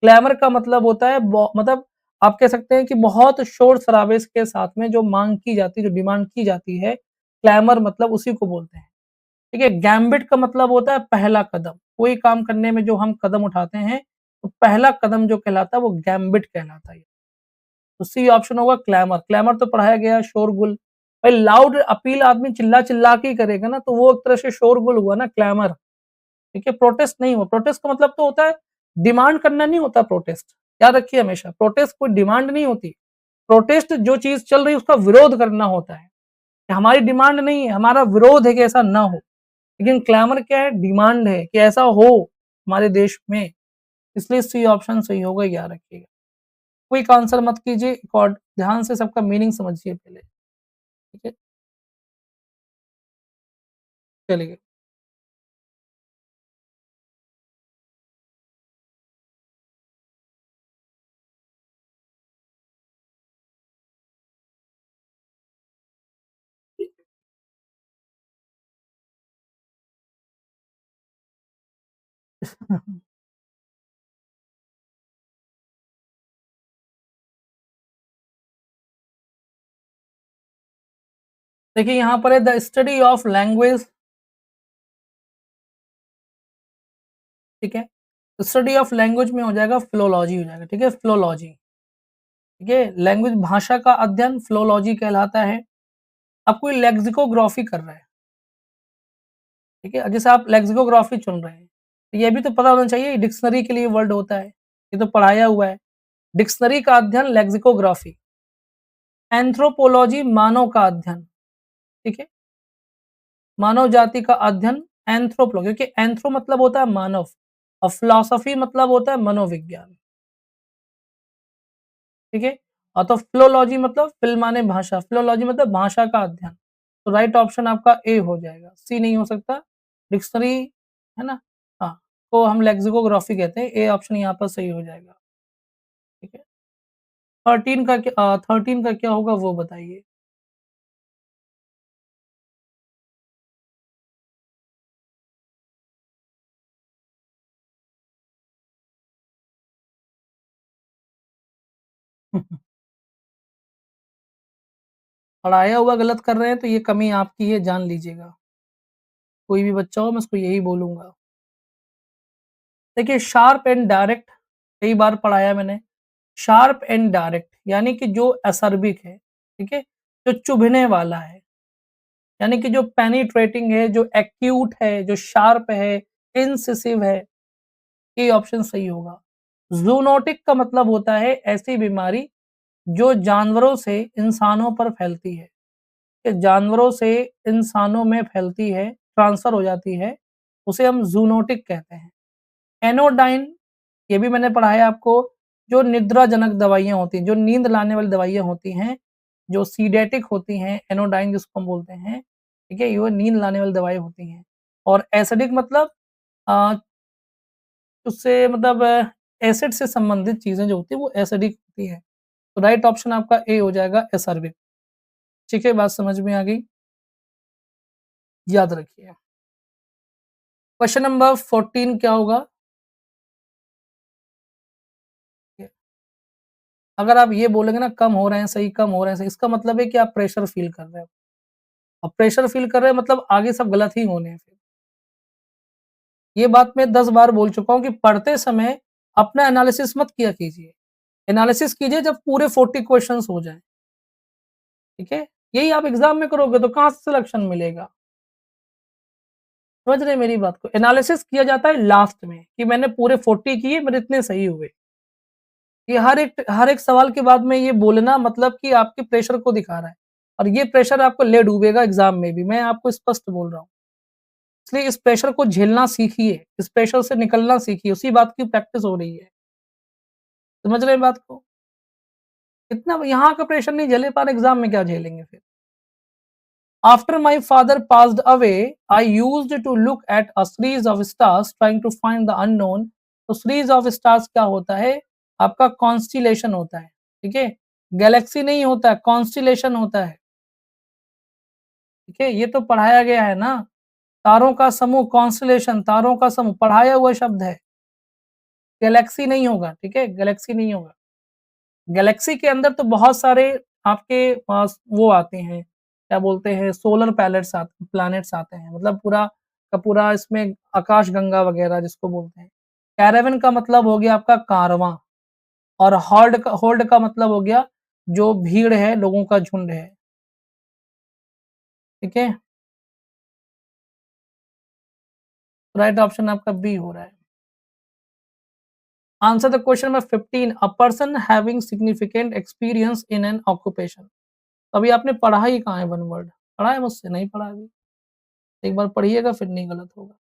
क्लैमर का मतलब होता है मतलब आप कह सकते हैं कि बहुत शोर-शराबे के साथ में जो माँग की जाती है, जो डिमांड की जाती है, क्लैमर मतलब उसी को बोलते हैं। ठीक है? गैम्बिट का मतलब होता है पहला कदम। कोई काम करने में जो हम कदम उठाते हैं, तो पहला कदम जो कहलाता है वो गैम्बिट कहलाता है। तो सी ऑप्शन होगा क्लैमर। क्लैमर तो पढ़ाया गया है शोरगुल। भाई लाउड अपील आदमी चिल्ला-चिल्ला के ही करेगा ना, तो वो एक तरह से शोरगुल हुआ ना क्लैमर। ठीक है? प्रोटेस्ट नहीं हुआ। प्रोटेस्ट का मतलब तो होता है डिमांड करना नहीं होता प्रोटेस्ट। याद रखिए हमेशा प्रोटेस्ट कोई डिमांड नहीं होती। प्रोटेस्ट जो चीज़ चल रही है उसका विरोध करना होता है। हमारी डिमांड नहीं है, हमारा विरोध है कि ऐसा ना हो। लेकिन क्लैमर क्या है? डिमांड है कि ऐसा हो हमारे देश में। इसलिए सी ऑप्शन सही होगा, याद रखिएगा। क्विक आंसर मत कीजिए, ध्यान से सबका मीनिंग समझिए पहले। ठीक है? चलिए। देखिए यहाँ पर है द स्टडी ऑफ लैंग्वेज। ठीक है? स्टडी ऑफ लैंग्वेज में हो जाएगा फिलोलॉजी हो जाएगा। ठीक है? फिलोलॉजी। ठीक है? लैंग्वेज भाषा का अध्ययन फिलोलॉजी कहलाता है। अब कोई लेक्सिकोग्राफी कर रहा है। ठीक है? जैसे आप लेक्सिकोग्राफी चुन रहे हैं, तो ये भी तो पता होना चाहिए डिक्शनरी के लिए वर्ड होता है। ये तो पढ़ाया हुआ है। डिक्शनरी का अध्ययन लेक्सिकोग्राफी। एंथ्रोपोलॉजी मानव का अध्ययन। ठीक है? मानव जाति का अध्ययन एंथ्रोपोलॉजी, क्योंकि एंथ्रो मतलब होता है मानव और फिलॉसफी मतलब होता है मनोविज्ञान। ठीक है? और तो फिलोलॉजी मतलब फिल माने भाषा, फिलोलॉजी मतलब भाषा का अध्ययन। तो राइट ऑप्शन आपका ए हो जाएगा, सी नहीं हो सकता। डिक्शनरी है ना? हाँ, तो हम लेक्सिकोग्राफी कहते हैं, ए ऑप्शन यहाँ पर सही हो जाएगा। ठीक है? 13 का क्या होगा वो बताइए? पढ़ाया हुआ गलत कर रहे हैं तो ये कमी आपकी है, जान लीजिएगा। कोई भी बच्चा हो मैं उसको यही बोलूँगा। देखिए शार्प एंड डायरेक्ट कई बार पढ़ाया मैंने। शार्प एंड डायरेक्ट यानी कि जो एसर्बिक है, ठीक है? जो चुभने वाला है, यानी कि जो पेनिट्रेटिंग है, जो एक्यूट है, जो शार्प है, इंसिसिव है, ये ऑप्शन सही होगा। ज़ूनोटिक का मतलब होता है ऐसी बीमारी जो जानवरों से इंसानों पर फैलती है, कि जानवरों से इंसानों में फैलती है, ट्रांसफ़र हो जाती है, उसे हम ज़ूनोटिक कहते हैं। एनोडाइन ये भी मैंने पढ़ाया आपको, जो निद्राजनक दवाइयाँ होती हैं, जो नींद लाने वाली दवाइयाँ होती हैं, जो सीडेटिक होती हैं, एनोडाइन जिसको हम बोलते हैं, ठीक है? ये नींद लाने वाली दवाई होती हैं। और एसिडिक मतलब अ, उससे मतलब एसिड से संबंधित चीज़ें जो होती हैं, वो एसिडिक होती हैं। तो राइट ऑप्शन आपका ए हो जाएगा एसर्बिक। ठीक है, बात समझ में आ गई? याद रखिए। क्वेश्चन नंबर 14 क्या होगा? अगर आप ये बोलेंगे ना कम हो रहे हैं सही, कम हो रहे हैं सही, इसका मतलब है कि आप प्रेशर फ़ील कर रहे हो। अब प्रेशर फ़ील कर रहे हैं मतलब आगे सब गलत ही होने हैं फिर। ये बात मैं 10 बार बोल चुका हूँ कि पढ़ते समय अपना एनालिसिस मत किया कीजिए। एनालिसिस कीजिए जब पूरे 40 क्वेश्चन्स हो जाएँ, ठीक है? यही आप एग्ज़ाम में करोगे तो कहाँ से सिलेक्शन मिलेगा? समझ रहे हैं मेरी बात को? एनालिसिस किया जाता है लास्ट में कि मैंने पूरे 40 किए, मेरे इतने सही हुए। ये हर एक सवाल के बाद में ये बोलना मतलब कि आपके प्रेशर को दिखा रहा है और ये प्रेशर आपको ले डूबेगा एग्ज़ाम में भी, मैं आपको स्पष्ट बोल रहा हूँ। इसलिए इस प्रेशर को झेलना सीखिए, इस प्रेशर से निकलना सीखिए, उसी बात की प्रैक्टिस हो रही है। समझ रहे हैं बात को? इतना यहाँ का प्रेशर नहीं झेले पा रहे, एग्ज़ाम में क्या झेलेंगे फिर? After my father passed away, I used to look at a series of stars trying to find the unknown. तो सीरीज़ ऑफ स्टार्स क्या होता है? आपका कॉन्स्टेलेशन होता है, ठीक है? गैलेक्सी नहीं होता है, कॉन्स्टेलेशन होता है, ठीक है? ये तो पढ़ाया गया है ना। तारों का समूह, कॉन्स्टेलेशन, तारों का समूह पढ़ाया हुआ शब्द है। गैलेक्सी नहीं होगा, ठीक है? गैलेक्सी नहीं होगा। गैलेक्सी के अंदर तो बहुत सारे आपके पास वो आते हैं, क्या बोलते हैं, सोलर प्लैनेट्स आते हैं, मतलब पूरा का पूरा इसमें आकाशगंगा वगैरह जिसको बोलते हैं। कैरावन का मतलब हो गया आपका कारवां, और होल्ड का मतलब हो गया जो भीड़ है, लोगों का झुंड है, ठीक है? राइट ऑप्शन आपका बी हो रहा है। Answer the question number 15, a person having significant experience in an occupation. अभी आपने पढ़ा ही कहाँ है वन वर्ड? पढ़ा है मुझसे? नहीं पढ़ा अभी। एक बार पढ़िएगा फिर नहीं गलत होगा।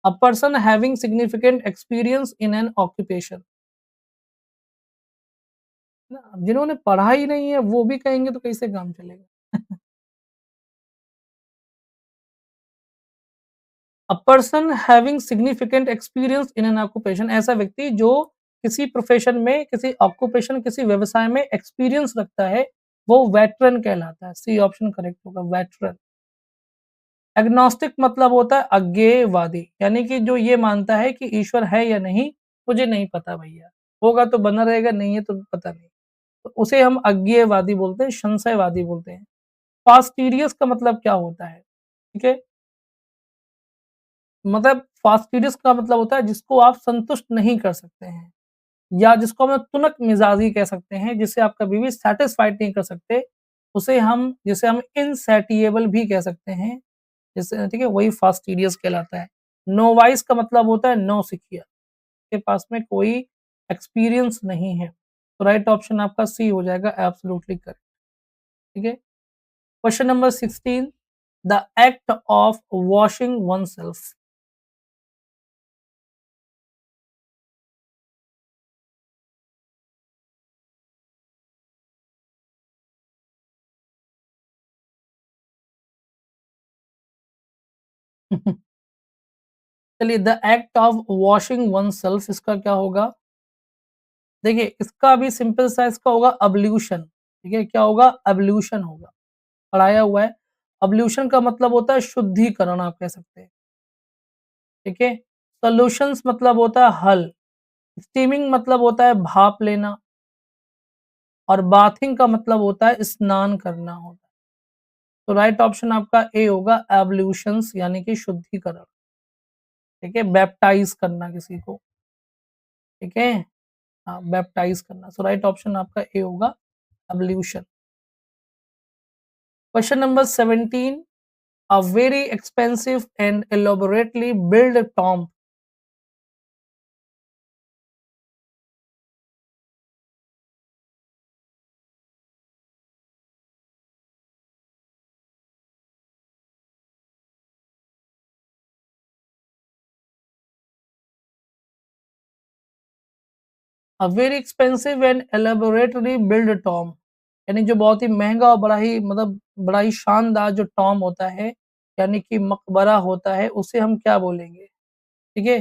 A person having significant experience in an occupation. ना, जिन्होंने पढ़ा ही नहीं है वो भी कहेंगे तो कैसे काम चलेगा? A person having significant experience in an occupation, ऐसा व्यक्ति जो किसी प्रोफेशन में, किसी ऑक्यूपेशन, किसी व्यवसाय में एक्सपीरियंस रखता है, वो वेटरन कहलाता है। सी ऑप्शन करेक्ट होगा, वेटरन। एग्नोस्टिक मतलब होता है अज्ञेयवादी, यानी कि जो ये मानता है कि ईश्वर है या नहीं, मुझे नहीं पता भैया, होगा तो बना रहेगा, नहीं है तो पता नहीं। तो उसे हम अज्ञेयवादी बोलते हैं, संशयवादी बोलते हैं। फास्टिडियस का मतलब क्या होता है? ठीक है? मतलब फास्टिडियस का मतलब होता है जिसको आप संतुष्ट नहीं कर सकते हैं, या जिसको हम तुनक मिजाजी कह सकते हैं, जिसे आप कभी भी सैटिस्फाइड नहीं कर सकते, उसे हम जिसे हम इनसैटिएबल भी कह सकते हैं, जैसे ठीक है, वही फास्टिडियस कहलाता है। नोवाइस का मतलब होता है नौसिखिया, के पास में कोई एक्सपीरियंस नहीं है। तो राइट ऑप्शन आपका सी हो जाएगा, एब्सोल्युटली करेक्ट, ठीक है? Question number 16, the act of washing oneself। चलिए, the act of washing oneself इसका क्या होगा? देखिए, इसका भी सिंपल सा इसका होगा अब्ल्यूशन, ठीक है? क्या होगा? अब्ल्यूशन होगा, पढ़ाया हुआ है। अब्ल्यूशन का मतलब होता है शुद्धिकरण, आप कह सकते हैं, ठीक है? सॉल्यूशंस मतलब होता है हल, स्टीमिंग मतलब होता है भाप लेना, और बाथिंग का मतलब होता है स्नान करना होता है। तो राइट ऑप्शन आपका ए होगा, एब्ल्यूशंस यानी कि शुद्धिकरण, ठीक है? बैप्टाइज़ करना किसी को, ठीक है? हाँ, बैप्टाइज़ करना। सो राइट ऑप्शन आपका ए होगा, ablution. Question number 17, a very expensive and elaborately built tomb। a very expensive and elaborately built tomb, यानी जो बहुत ही महंगा और बड़ा ही मतलब बड़ा ही शानदार जो टॉम होता है, यानी कि मकबरा होता है, उसे हम क्या बोलेंगे? ठीक है?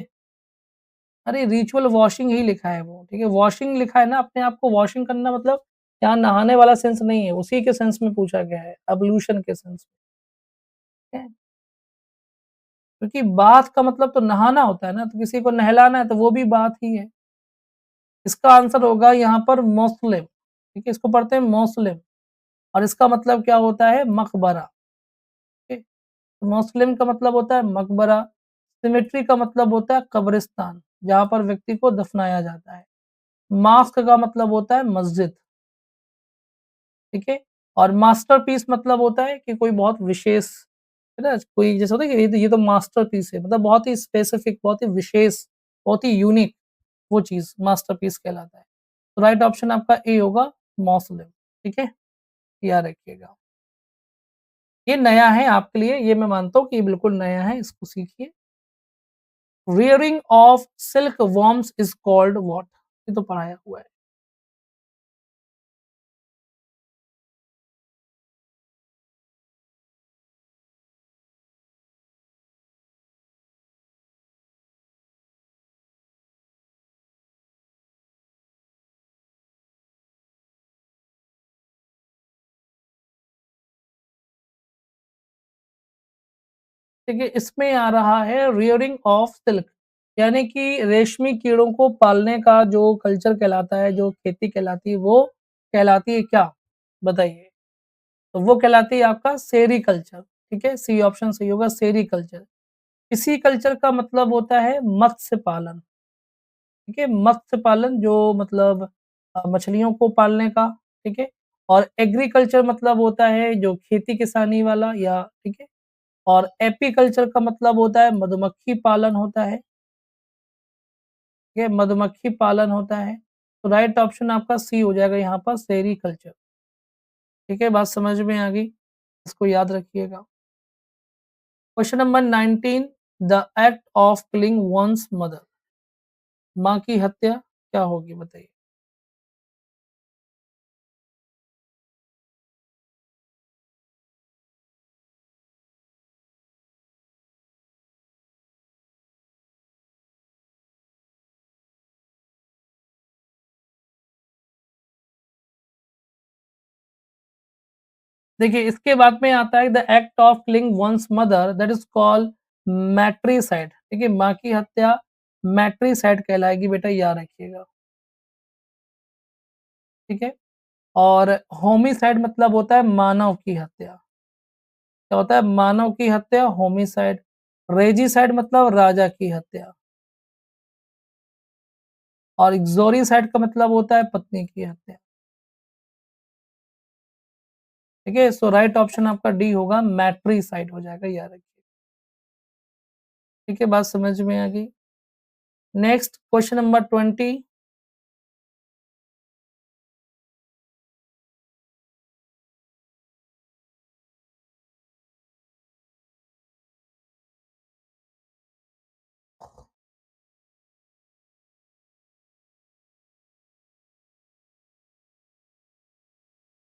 अरे रिचुअल वॉशिंग ही लिखा है वो, ठीक है? वॉशिंग लिखा है ना, अपने आप को वॉशिंग करना, मतलब यहाँ नहाने वाला सेंस नहीं है, उसी के सेंस में पूछा गया है, एब्लूशन के सेंस में, ठीक है? क्योंकि बाथ का मतलब तो नहाना होता है ना, तो किसी को नहलाना है तो वो भी बात ही है। इसका आंसर होगा यहाँ पर मौसलिम, ठीक है? इसको पढ़ते हैं मौसलिम, और इसका मतलब क्या होता है? मकबरा, ठीक है? तो मौसलिम का मतलब होता है मकबरा, सिमेट्री का मतलब होता है कब्रिस्तान, जहाँ पर व्यक्ति को दफनाया जाता है। मास्क का मतलब होता है मस्जिद, ठीक है? और मास्टरपीस मतलब होता है कि कोई बहुत विशेष, है ना? कोई जैसे होता है कि ये तो मास्टरपीस है, मतलब बहुत ही स्पेसिफिक, बहुत ही विशेष, बहुत ही यूनिक, वो चीज़ मास्टरपीस कहलाता है। तो राइट ऑप्शन आपका ए होगा, मौसलिम, ठीक है? याद रखिएगा। ये नया है आपके लिए, ये मैं मानता हूँ कि ये बिल्कुल नया है, इसको सीखिए। Rearing of silk worms is called what? ये तो पढ़ाया हुआ है। ठीक है, इसमें आ रहा है रियरिंग ऑफ सिल्क, यानी कि रेशमी कीड़ों को पालने का जो कल्चर कहलाता है, जो खेती कहलाती है, वो कहलाती है क्या? बताइए। तो वो कहलाती है आपका सेरीकल्चर, ठीक है? सी ऑप्शन सही होगा सेरीकल्चर। इसी कल्चर का मतलब होता है मत्स्य पालन, ठीक है? मत्स्य पालन जो मतलब मछलियों को पालने का, ठीक है? और एग्रीकल्चर मतलब होता है जो खेती-किसानी वाला या ठीक है? और एपीकल्चर का मतलब होता है मधुमक्खी पालन होता है, ठीक है? मधुमक्खी पालन होता है। तो राइट ऑप्शन आपका सी हो जाएगा यहाँ पर सेरीकल्चर, ठीक है? बात समझ में आ गई? इसको याद रखिएगा। Question number 19 the act of killing one's mother, माँ की हत्या क्या होगी बताइए? देखिए इसके बाद में आता है the act of killing one's mother that is called matricide, ठीक है? माँ की हत्या मैट्रिसाइड कहलाएगी बेटा याद रखिएगा, ठीक है? और होमिसाइड मतलब होता है मानव की हत्या। क्या होता है? मानव की हत्या होमिसाइड। रेजिसाइड मतलब राजा की हत्या और एक्सोरिसाइड का मतलब होता है पत्नी की हत्या। ठीक है? सो राइट ऑप्शन आपका डी होगा मैट्रिसाइड हो जाएगा याद रखिए। ठीक है? बात समझ में आ गई। Next question number 20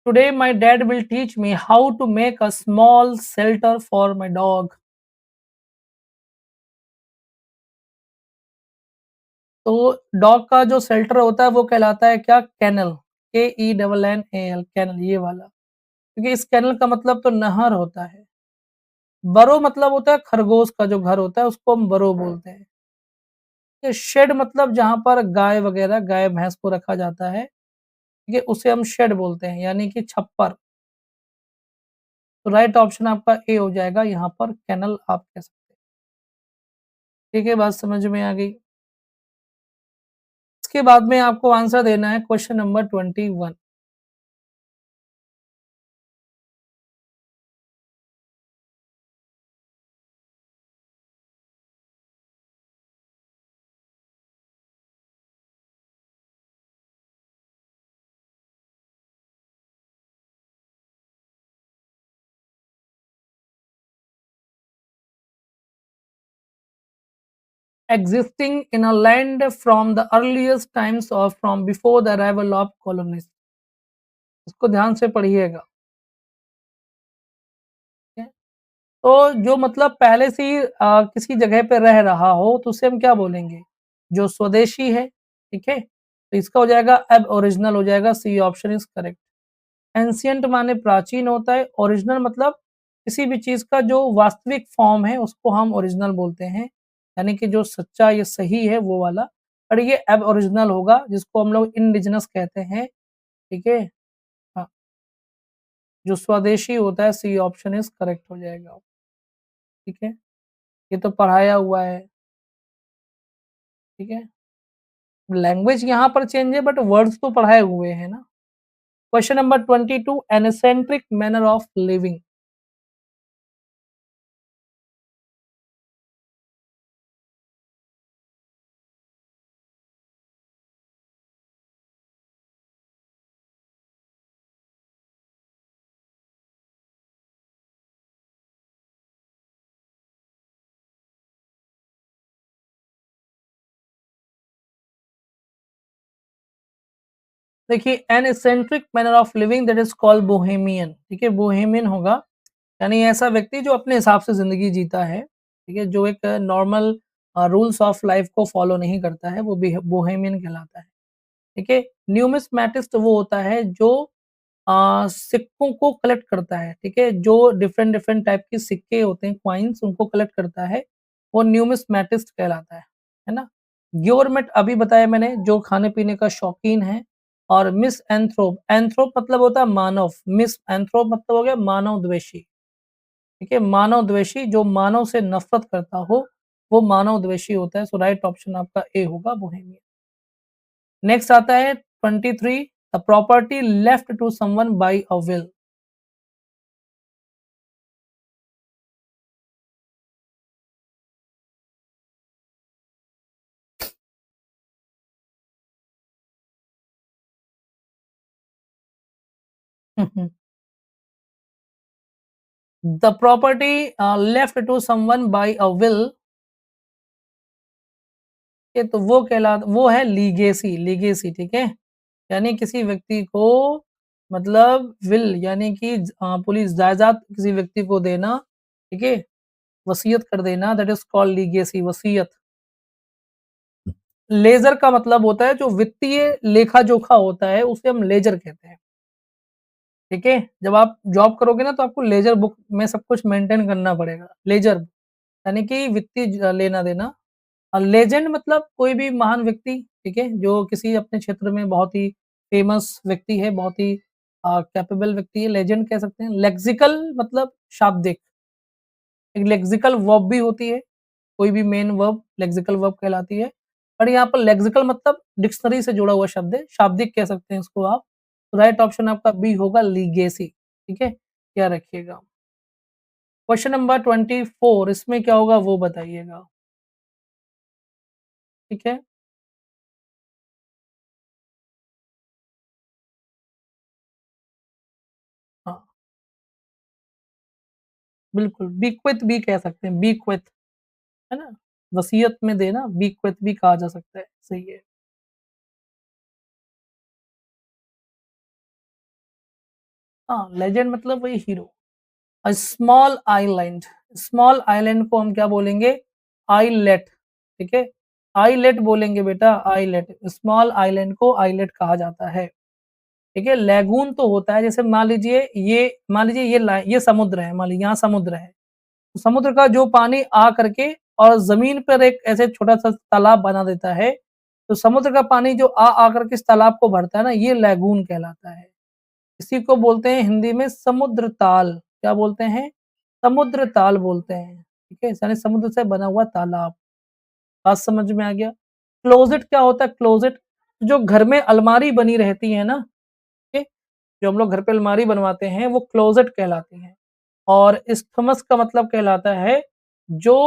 today my dad will teach me how to make a small shelter for my dog. तो डॉग का जो शेल्टर होता है वो कहलाता है क्या? Kennel. K E double N E L kennel ये वाला। क्योंकि इस केनल का मतलब तो नहर होता है। बरो मतलब होता है खरगोश का जो घर होता है उसको हम बरो बोलते हैं। ये शेड मतलब जहाँ पर गाय वगैरह गाय भैंस को रखा जाता है, ठीक है? उसे हम शेड बोलते हैं यानी कि छप्पर। तो राइट ऑप्शन आपका ए हो जाएगा यहाँ पर केनल आप कह सकते हैं। ठीक है, बात समझ में आ गई। इसके बाद में आपको आंसर देना है question number 21। Existing in a land from the earliest times or from before the arrival of colonists। इसको ध्यान से पढ़िएगा। ठीक है? तो जो मतलब पहले से ही किसी जगह पे रह रहा हो तो उसे हम क्या बोलेंगे? जो स्वदेशी है, ठीक है? तो इसका हो जाएगा ओरिजिनल हो जाएगा C option is correct. Ancient माने प्राचीन होता है, ओरिजिनल मतलब किसी भी चीज़ का जो वास्तविक फॉर्म है उसको हम ओरिजिनल बोलते हैं। यानी कि जो सच्चा या सही है वो वाला और ये ओरिजिनल होगा जिसको हम लोग इंडिजिनस कहते हैं, ठीक है? हाँ, जो स्वदेशी होता है सी ऑप्शन इज़ करेक्ट हो जाएगा, ठीक है? ये तो पढ़ाया हुआ है, ठीक है? लैंग्वेज यहाँ पर चेंज है बट वर्ड्स तो पढ़ाए हुए हैं ना। Question number 22 an eccentric manner of living. देखिए an eccentric manner of living that is called bohemian, ठीक है? बोहेमियन होगा यानी ऐसा व्यक्ति जो अपने हिसाब से ज़िंदगी जीता है, ठीक है? जो एक नॉर्मल रूल्स ऑफ लाइफ को फॉलो नहीं करता है, वो बोहेमियन कहलाता है, ठीक है? न्यूमिस्मैटिस्ट वो होता है जो सिक्कों को कलेक्ट करता है, ठीक है? जो डिफरेंट-डिफरेंट टाइप के सिक्के होते हैं, कॉइन्स उनको कलेक्ट करता है, वो न्यूमिस्मैटिस्ट कहलाता है ना? ग्योरमेट अभी बताया मैंने जो खाने-पीने का शौकीन है और मिसएंथ्रोप, एंथ्रोप मतलब होता है मानव, मिसएंथ्रोप मतलब हो गया मानवद्वेषी, ठीक है? मानवद्वेषी जो मानव से नफ़रत करता हो, वो मानवद्वेषी होता है, सो राइट ऑप्शन आपका ए होगा बोहेमियन। नेक्स्ट आता है 23 the property left to someone by a will. The property left to someone by a will, ये तो वो है लीगेसी, लीगेसी, ठीक है? यानी किसी व्यक्ति को मतलब विल यानी कि पूरी जायदाद किसी व्यक्ति को देना, ठीक है? वसीयत कर देना, दैट इज़ कॉल्ड लीगेसी, वसीयत। लेज़र का मतलब होता है जो वित्तीय लेखा-जोखा होता है, उसे हम लेज़र कहते हैं, ठीक है? जब आप जॉब करोगे ना तो आपको लेज़र बुक में सब कुछ मेंटेन करना पड़ेगा, लेज़र यानी कि वित्तीय लेना-देना। लेजेंड मतलब कोई भी महान व्यक्ति, ठीक है? जो किसी अपने क्षेत्र में बहुत ही फेमस व्यक्ति है, बहुत ही कैपेबल व्यक्ति है, लेजेंड कह सकते हैं। लेक्सिकल मतलब शाब्दिक, एक लेक्सिकल वर्ब भी होती है, कोई भी मेन वर्ब लेक्सिकल वर्ब कहलाती है। और यहाँ पर लेक्सिकल मतलब डिक्शनरी से जुड़ा हुआ शब्द है, शाब्दिक कह सकते हैं इसको आप। तो राइट ऑप्शन आपका बी होगा लीगेसी, ठीक है? याद रखिएगा। क्वेश्चन नंबर 24 इसमें क्या होगा वो बताइएगा, ठीक है? हाँ, बिल्कुल, बीक्विथ भी कह सकते हैं, बीक्विथ, है ना? वसीयत में देना, बीक्विथ भी कहा जा सकता है, सही है। हाँ, लेजेंड मतलब वही हीरो। स्मॉल आइलैंड को हम क्या बोलेंगे? आइलेट, ठीक है? आइलेट बोलेंगे बेटा, आइलेट। स्मॉल आइलैंड को आइलेट कहा जाता है, ठीक है? लैगून तो होता है जैसे मान लीजिए ये समुद्र है, मान लीजिए यहाँ समुद्र है। तो समुद्र का जो पानी आ करके और ज़मीन पर एक ऐसे छोटा-सा तालाब बना देता है, तो समुद्र का पानी जो आ कर के इस तालाब को भरता है ना, ये लैगून कहलाता है। इसी को बोलते हैं हिंदी में समुद्र ताल, क्या बोलते हैं? समुद्र ताल बोलते हैं, ठीक है? यानी समुद्र से बना हुआ तालाब, बात समझ में आ गया? क्लोज़ेट क्या होता है क्लोज़ेट? जो घर में अलमारी बनी रहती है ना, ठीक है? जो हम लोग घर पे अलमारी बनवाते हैं, वो क्लोज़ेट कहलाती हैं। और इस्थमस का मतलब कहलाता है जो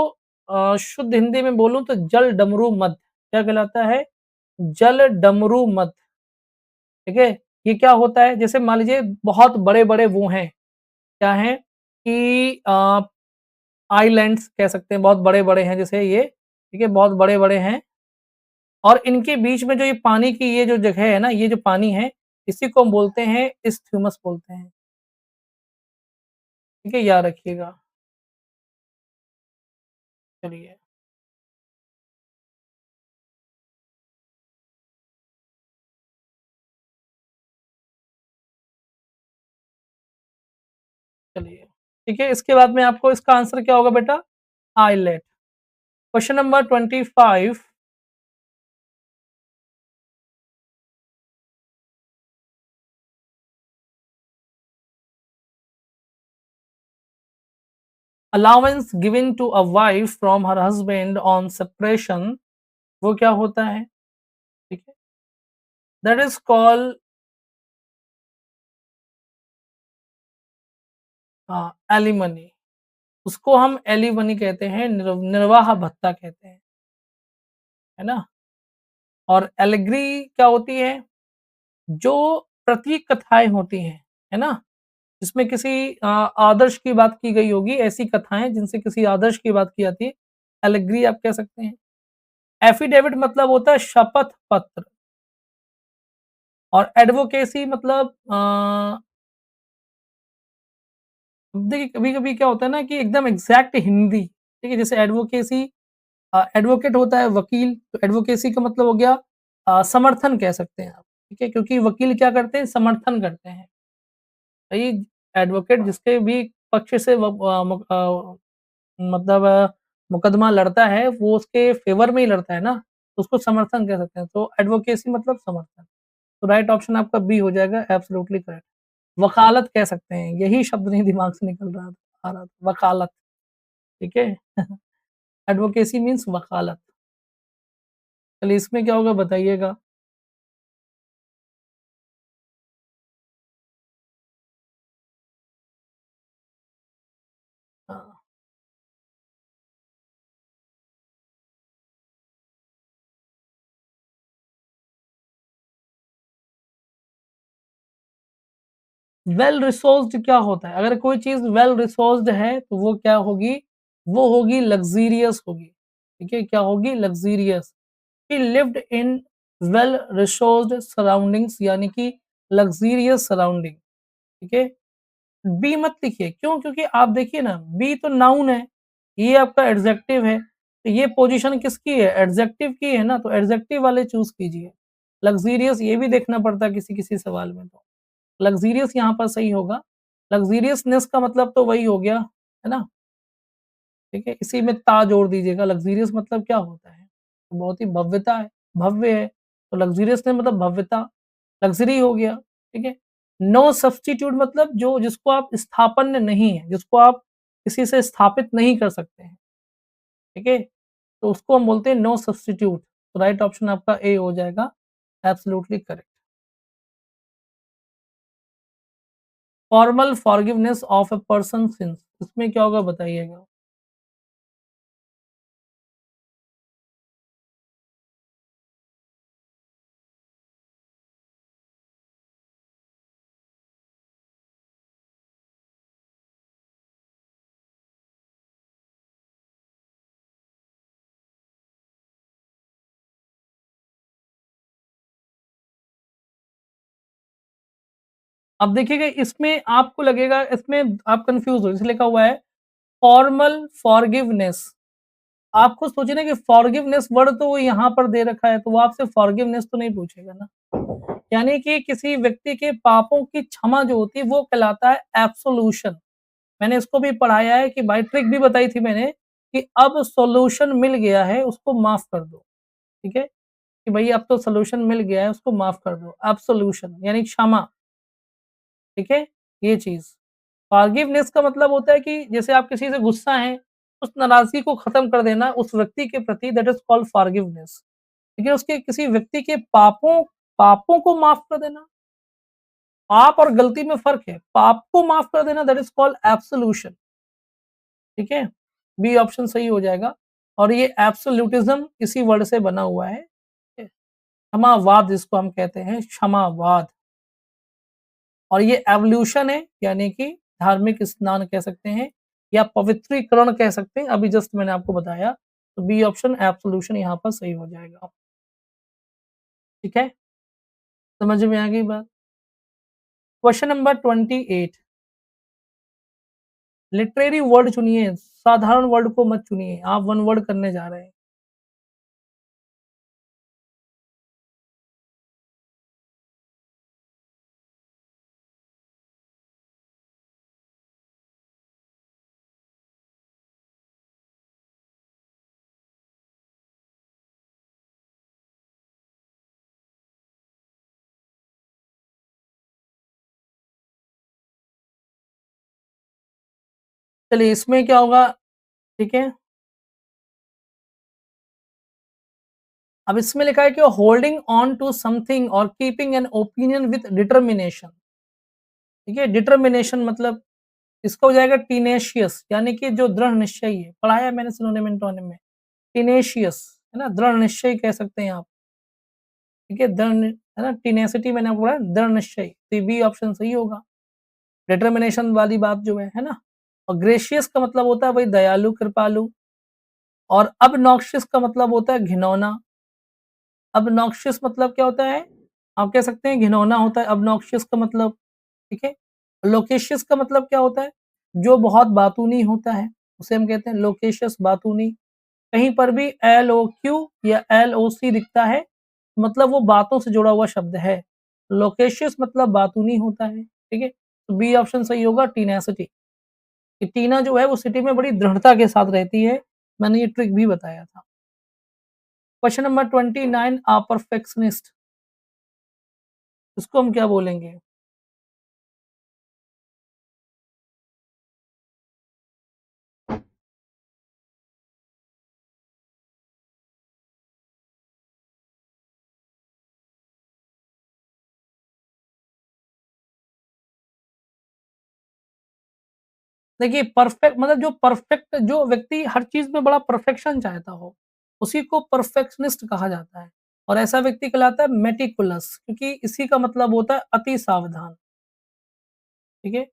शुद्ध हिंदी में बोलूँ तो जल डमरू मध्य, क्या कहलाता है? जल डमरू मध्य, ठीक है? ये क्या होता है? जैसे मान लीजिए बहुत बड़े-बड़े वो हैं, क्या हैं कि आइलैंड्स कह सकते हैं, बहुत बड़े-बड़े हैं जैसे ये, ठीक है? बहुत बड़े-बड़े हैं और इनके बीच में जो ये पानी की ये जो जगह है ना, ये जो पानी है, इसी को हम बोलते हैं इस्थ्यूमस बोलते हैं, ठीक है? याद रखिएगा। चलिए, चलिए, ठीक है? इसके बाद में आपको इसका आंसर क्या होगा बेटा? Islet. Question number 25 allowance given to a wife from her husband on separation, वो क्या होता है? ठीक है? That is called alimony. उसको हम एलिमनी कहते हैं, निर्वाह भत्ता कहते हैं, है ना? और एलेगरी क्या होती है? जो प्रतीक कथाएँ होती हैं, है ना? जिसमें किसी आदर्श की बात की गई होगी, ऐसी कथाएँ जिनसे किसी आदर्श की बात की जाती है, एलेगरी आप कह सकते हैं। एफिडेविट मतलब होता है शपथ पत्र और एडवोकेसी मतलब देखिए कभी-कभी क्या होता है ना कि एकदम एग्ज़ैक्ट हिंदी, ठीक है? जैसे एडवोकेसी एडवोकेट होता है वकील, तो एडवोकेसी का मतलब हो गया समर्थन कह सकते हैं आप, ठीक है? क्योंकि वकील क्या करते हैं? समर्थन करते हैं। भई एडवोकेट जिसके भी पक्ष से मतलब मुकदमा लड़ता है, वो उसके फ़ेवर में ही लड़ता है ना, तो उसको समर्थन कह सकते हैं। तो एडवोकेसी मतलब समर्थन। तो राइट ऑप्शन आपका बी हो जाएगा एब्सोल्यूटली करेक्ट। वकालत कह सकते हैं, यही शब्द नहीं दिमाग से निकल रहा था आ रहा था, वकालत, ठीक है? एडवोकेसी मीन्स वकालत। चलिए इसमें क्या होगा बताइएगा? हाँ, वेल रिसोर्स्ड क्या होता है? अगर कोई चीज़ वेल रिसोर्स्ड है, तो वो क्या होगी? वो होगी लग्ज़रियस होगी, ठीक है? क्या होगी? Luxurious. He lived in well resourced surroundings यानी कि लग्ज़रियस सराउंडिंग, ठीक है? बी मत लिखिए, क्यों? क्योंकि आप देखिए ना, बी तो नाउन है, ये आपका एडजेक्टिव है, तो ये पोज़ीशन किसकी है? एडजेक्टिव की है ना, तो एडजेक्टिव वाले चूज़ कीजिए। लग्ज़रियस ये भी देखना पड़ता है किसी-किसी सवाल में तो। लग्ज़रियस यहाँ पर सही होगा। लग्ज़रियसनेस का मतलब तो वही हो गया, है ना? ठीक है? इसी में ता जोड़ दीजिएगा, लग्ज़रियस मतलब क्या होता है? बहुत ही भव्यता है, भव्य है, तो लग्ज़रियसनेस मतलब भव्यता, लग्ज़री हो गया, ठीक है? नो सब्स्टिट्यूट मतलब जो जिसको आप स्थापन्य नहीं है, जिसको आप किसी से स्थापित नहीं कर सकते हैं, ठीक है? तो उसको हम बोलते हैं नो सब्स्टिट्यूट, तो राइट ऑप्शन आपका ए हो जाएगा, absolutely correct. Formal forgiveness of a person since इसमें क्या होगा बताइएगा? अब देखिएगा इसमें आपको लगेगा इसमें आप कन्फ्यूज़ हो जैसे लिखा हुआ है फॉर्मल फॉरगिवनेस। आप खुद सोचिए ना कि फॉरगिवनेस वर्ड तो वो यहाँ पर दे रखा है, तो वो आपसे फॉरगिवनेस तो नहीं पूछेगा ना। यानी कि किसी व्यक्ति के पापों की क्षमा जो होती है वो कहलाता है एब्सोल्यूशन। मैंने इसको भी पढ़ाया है कि भाई ट्रिक भी बताई थी मैंने कि अब सॉल्यूशन मिल गया है उसको माफ़ कर दो, ठीक है? कि भई अब तो सॉल्यूशन मिल गया है उसको माफ़ कर दो। एब्सोल्यूशन यानी क्षमा, ठीक है? ये चीज़। फॉरगिवनेस का मतलब होता है कि जैसे आप किसी से गुस्सा हैं, उस नाराज़गी को ख़त्म कर देना उस व्यक्ति के प्रति दैट इज़ कॉल्ड फॉरगिवनेस। लेकिन उसके किसी व्यक्ति के पापों पापों को माफ़ कर देना, पाप और गलती में फ़र्क है। पाप को माफ़ कर देना दैट इज़ कॉल्ड एब्सोल्यूशन, ठीक है? बी ऑप्शन सही हो जाएगा और ये एब्सोल्यूटिज़्म इसी वर्ड से बना हुआ है। क्षमावाद जिसको हम कहते हैं क्षमावाद और ये एवोल्यूशन है यानी कि धार्मिक स्नान कह सकते हैं या पवित्रीकरण कह सकते हैं। अभी जस्ट मैंने आपको बताया, तो बी ऑप्शन एब्सोल्यूशन यहाँ पर सही हो जाएगा। ठीक है? समझ में आ गई बात? क्वेश्चन नंबर 28 लिटरेरी वर्ड चुनिए, साधारण वर्ड को मत चुनिए, आप वन वर्ड करने जा रहे हैं। चलिए इसमें क्या होगा, ठीक है? अब इसमें लिखा है कि होल्डिंग ऑन टू समथिंग और keeping an opinion with determination, ठीक है? डिटर्मिनेशन मतलब इसका हो जाएगा टीनेशियस यानी कि जो दृढ़ निश्चयी है, पढ़ाया मैंने सिनोनिम एंटोनिम में। टीनेशियस है ना, दृढ़ निश्चयी कह सकते हैं आप, ठीक है? है ना, टेनेसिटी मैंने आपको बोला दृढ़ निश्चयी, तो ये बी ऑप्शन सही होगा। डिटर्मिनेशन वाली बात जो है ना? और ग्रेशियस का मतलब होता है वही दयालु, कृपालु और obnoxious का मतलब होता है घिनौना। obnoxious मतलब क्या होता है? आप कह सकते हैं घिनौना होता है obnoxious का मतलब, ठीक है? लोकेशियस का मतलब क्या होता है? जो बहुत बातूनी होता है, उसे हम कहते हैं लोकेशियस, बातूनी। कहीं पर भी LOQ या LOC दिखता है, मतलब वो बातों से जुड़ा हुआ शब्द है। लोकेशियस मतलब बातूनी होता है, ठीक है? तो बी ऑप्शन सही होगा टीनेसिटी, कि टीना जो है वो सिटी में बड़ी दृढ़ता के साथ रहती है। मैंने ये ट्रिक भी बताया था। क्वेश्चन नंबर 29 अ परफेक्शनिस्ट, इसको हम क्या बोलेंगे? देखिए परफेक्ट मतलब जो परफेक्ट जो व्यक्ति हर चीज़ में बड़ा परफेक्शन चाहता हो, उसी को परफेक्शनिस्ट कहा जाता है और ऐसा व्यक्ति कहलाता है मेटिकुलस, क्योंकि इसी का मतलब होता है अति सावधान, ठीक है?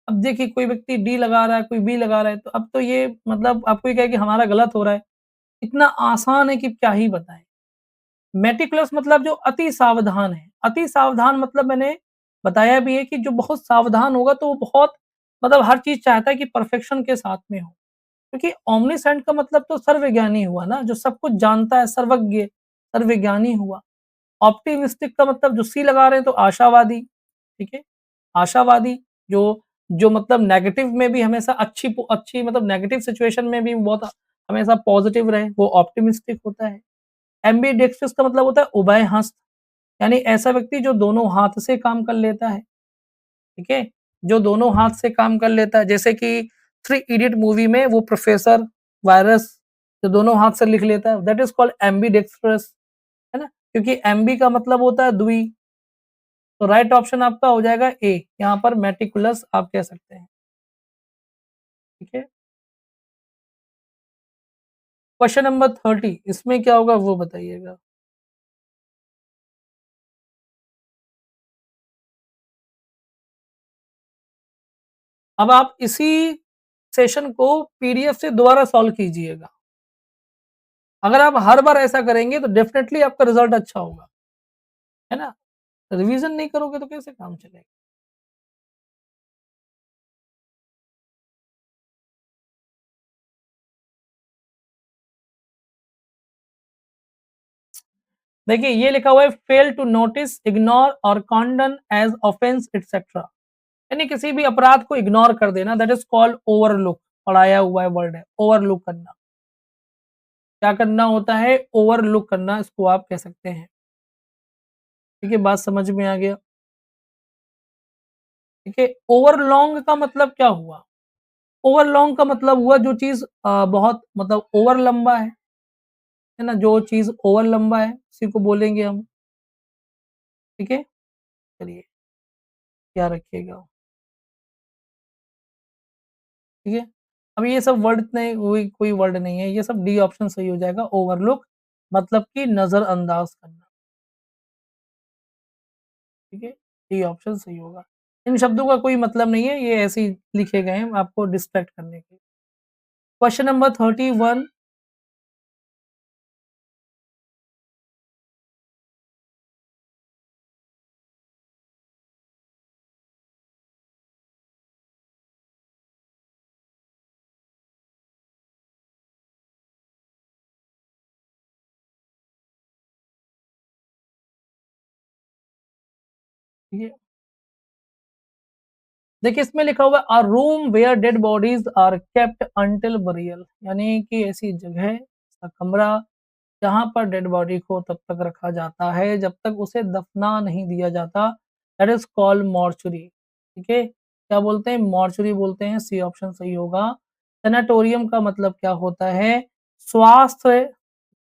अब देखिए कोई व्यक्ति डी लगा रहा है, कोई बी लगा रहा है, तो अब तो ये मतलब आपको ये कहे कि हमारा गलत हो रहा है, इतना आसान है कि क्या ही बताएँ। मेटिकुलस मतलब जो अति सावधान है, अति सावधान मतलब मैंने बताया भी है कि जो बहुत सावधान होगा तो वो बहुत मतलब हर चीज़ चाहता है कि परफेक्शन के साथ में हो। क्योंकि ओमनीसेंट का मतलब तो सर्वज्ञानी हुआ ना, जो सब कुछ जानता है, सर्वज्ञ, सर्वज्ञानी हुआ। ऑप्टिमिस्टिक का मतलब जो सी लगा रहे हैं तो आशावादी, ठीक है? आशावादी जो जो मतलब नेगेटिव में भी हमेशा अच्छी मतलब नेगेटिव सिचुएशन में भी बहुत हमेशा पॉजिटिव रहे, वो ऑप्टिमिस्टिक होता है। एम्बिडेक्स्ट्रस का मतलब होता है उभयहस्त, यानी ऐसा व्यक्ति जो दोनों हाथ से काम कर लेता है, ठीक है? जो दोनों हाथ से काम कर लेता है, जैसे कि थ्री इडियट मूवी में वो प्रोफेसर वायरस जो दोनों हाथ से लिख लेता है, दैट इज़ कॉल्ड एम्बिडेक्स्ट्रस, है ना? क्योंकि एम्बी का मतलब होता है दुई, तो राइट ऑप्शन आपका हो जाएगा ए, यहाँ पर मेटिकुलस आप कह सकते हैं, ठीक है? क्वेश्चन नंबर 30 इसमें क्या होगा वो बताइएगा? अब आप इसी सेशन को पीडीएफ से दोबारा सॉल्व कीजिएगा। अगर आप हर बार ऐसा करेंगे तो डेफिनिटली आपका रिजल्ट अच्छा होगा, है ना? रिवीजन नहीं करोगे तो कैसे काम चलेगा? देखिए ये लिखा हुआ है फेल टू नोटिस, इग्नोर और कॉन्डन एज ऑफेंस एटसेट्रा, यानी किसी भी अपराध को इग्नोर कर देना, दैट इज कॉल्ड ओवरलुक, पढ़ाया हुआ है वर्ड है, ओवरलुक करना। क्या करना होता है? ओवरलुक करना, इसको आप कह सकते हैं। ठीक है, बात समझ में आ गया? ठीक है, ओवरलॉन्ग का मतलब क्या हुआ? ओवरलॉन्ग का मतलब हुआ जो चीज़ बहुत मतलब ओवर लंबा है ना? जो चीज़ ओवर लंबा है, उसी को बोलेंगे हम, ठीक है? चलिए, याद रखिएगा, ठीक है? अब ये सब वर्ड इतने कोई कोई वर्ड नहीं है, ये सब डी ऑप्शन सही हो जाएगा, ओवरलुक मतलब कि नज़रअंदाज करना, ठीक है? डी ऑप्शन सही होगा। इन शब्दों का कोई मतलब नहीं है, ये ऐसे ही लिखे गए हैं आपको डिस्ट्रैक्ट करने के लिए। क्वेश्चन नंबर 31 ठीक है? देखिए इसमें लिखा हुआ है a room where dead bodies are kept until burial, यानी कि ऐसी जगह, ऐसा कमरा जहाँ पर डेड बॉडी को तब तक रखा जाता है जब तक उसे दफना नहीं दिया जाता, दैट इज कॉल्ड मॉर्चुरी, ठीक है? क्या बोलते हैं? मॉर्चुरी बोलते हैं, सी ऑप्शन सही होगा। सेनेटोरियम का मतलब क्या होता है? स्वास्थ्य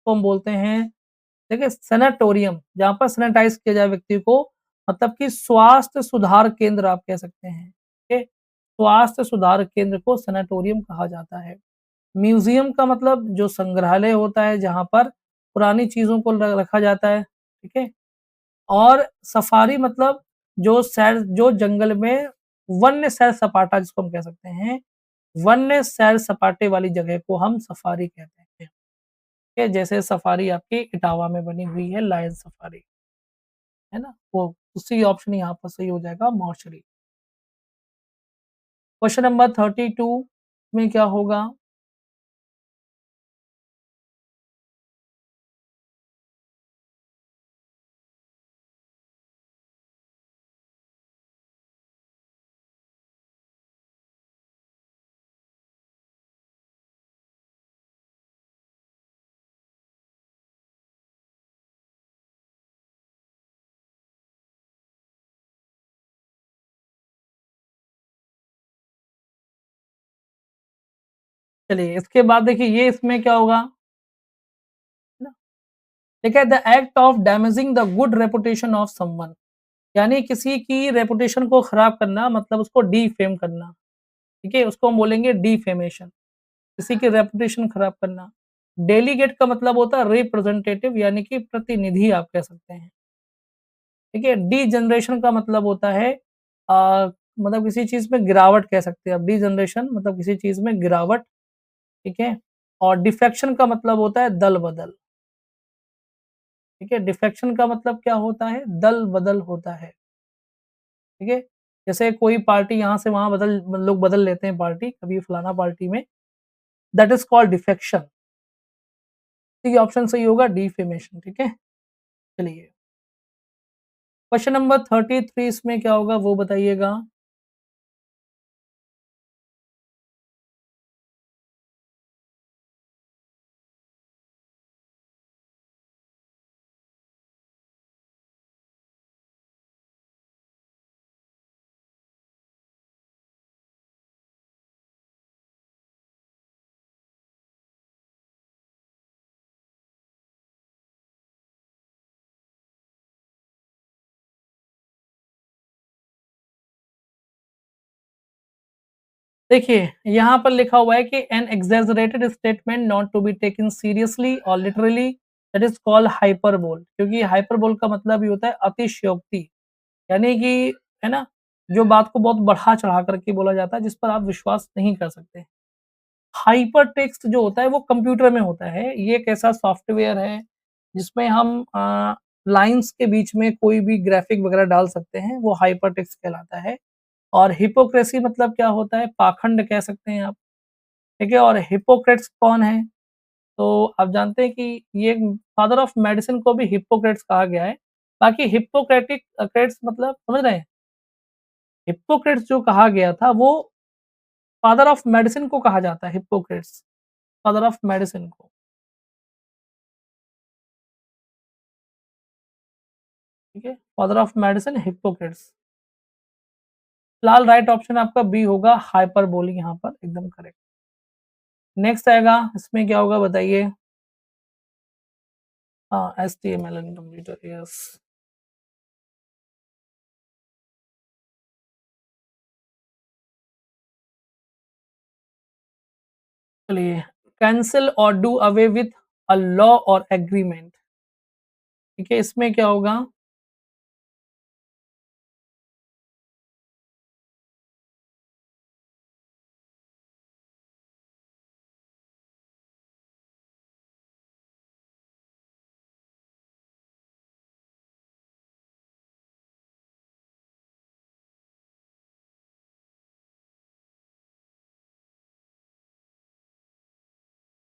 को हम बोलते हैं, देखिए सेनेटोरियम जहाँ पर सैनिटाइज किया जाए व्यक्ति को, मतलब कि स्वास्थ्य सुधार केंद्र आप कह सकते हैं, ठीक है? स्वास्थ्य सुधार केंद्र को सैनिटोरियम कहा जाता है। म्यूजियम का मतलब जो संग्रहालय होता है जहाँ पर पुरानी चीज़ों को र रखा जाता है, ठीक है? और सफारी मतलब जो जंगल में वन्य सैर-सपाटा जिसको हम कह सकते हैं, वन्य सैर-सपाटे वाली जगह को हम सफारी कहते हैं। ठीक है? जैसे सफारी आपकी इटावा में बनी हुई है, लायन सफारी, है ना? वो सी ऑप्शन यहाँ पर सही हो जाएगा मॉर्चरी। क्वेश्चन नंबर 32 में क्या होगा? चलिए इसके बाद देखिए ये इसमें क्या होगा, है ना? ठीक है, the act of damaging the good reputation of someone, यानी किसी की रेपुटेशन को खराब करना मतलब उसको डिफेम करना, ठीक है? उसको हम बोलेंगे डिफेमेशन, किसी की रेपुटेशन खराब करना। डेलीगेट का मतलब होता है रिप्रेजेंटेटिव यानी कि प्रतिनिधि आप कह सकते हैं, ठीक है? डीजनरेशन का मतलब होता है मतलब किसी चीज़ में गिरावट कह सकते हैं आप, डीजनरेशन मतलब किसी चीज़ में गिरावट, ठीक है? और डिफेक्शन का मतलब होता है दल-बदल, ठीक है? डिफेक्शन का मतलब क्या होता है? दल-बदल होता है, ठीक है? जैसे कोई पार्टी यहाँ से वहाँ लोग बदल लेते हैं पार्टी, कभी फलाना पार्टी में, दैट इज़ कॉल्ड डिफेक्शन। तो ये ऑप्शन सही होगा डिफेमेशन, ठीक है? चलिए, क्वेश्चन नंबर 33 इसमें क्या होगा वो बताइएगा? देखिए, यहाँ पर लिखा हुआ है कि an exaggerated statement not to be taken seriously और literally that is called hyperbole, क्योंकि हाइपरबोल का मतलब ये होता है अतिशयोक्ति, यानी कि है ना, जो बात को बहुत बढ़ा-चढ़ा कर के बोला जाता है जिस पर आप विश्वास नहीं कर सकते। हाइपर टेक्स्ट जो होता है वो कंप्यूटर में होता है, ये एक ऐसा सॉफ्टवेयर है जिसमें हम लाइन्स के बीच में कोई भी ग्राफ़िक वगैरह डाल सकते हैं, वो हाइपर टेक्स्ट कहलाता है। और हिपोक्रेसी मतलब क्या होता है? पाखंड कह सकते हैं आप, ठीक है? और हिपोक्रेट्स कौन है? तो आप जानते हैं कि ये फादर ऑफ मेडिसिन को भी हिप्पोक्रेट्स कहा गया है। बाकी हिप्पोक्रेटिक क्रेट्स मतलब समझ रहे हैं? हिप्पोक्रेट्स जो कहा गया था वो फादर ऑफ मेडिसिन को कहा जाता है हिप्पोक्रेट्स, फादर ऑफ मेडिसिन को, ठीक है? Father of medicine Hippocrates. फिलहाल राइट ऑप्शन आपका बी होगा हाइपरबोलिक यहाँ पर एकदम करेक्ट। नेक्स्ट आएगा इसमें क्या होगा बताइए? हाँ, एचटीएमएल इन कंप्यूटर यस। चलिए, कैंसल और do away with a law और एग्रीमेंट, ठीक है? इसमें क्या होगा?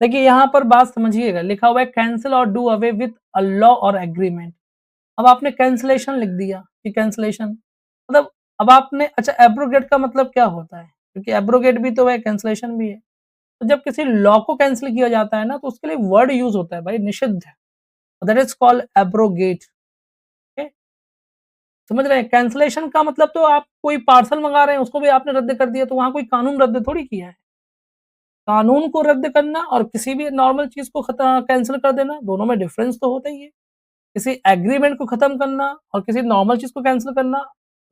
देखिए यहाँ पर बात समझिएगा, लिखा हुआ है कैंसल और do away with a law और एग्रीमेंट। अब आपने कैंसलेशन लिख दिया कि कैंसलेशन मतलब अब आपने अच्छा एब्रोगेट का मतलब क्या होता है? क्योंकि एब्रोगेट भी तो है, कैंसलेशन भी है। तो जब किसी लॉ को कैंसल किया जाता है ना, तो उसके लिए वर्ड यूज़ होता है भाई निषिद्ध, that is called abrogate, okay? समझ रहे हैं? कैंसलेशन का मतलब तो आप कोई पार्सल मँगा रहे हैं, उसको भी आपने रद्द कर दिया, तो वहाँ कोई कानून रद्द थोड़ी किया है। कानून को रद्द करना और किसी भी नॉर्मल चीज़ को कैंसल कर देना, दोनों में डिफरेंस तो होता ही है। किसी एग्रीमेंट को खत्म करना और किसी नॉर्मल चीज़ को कैंसल करना,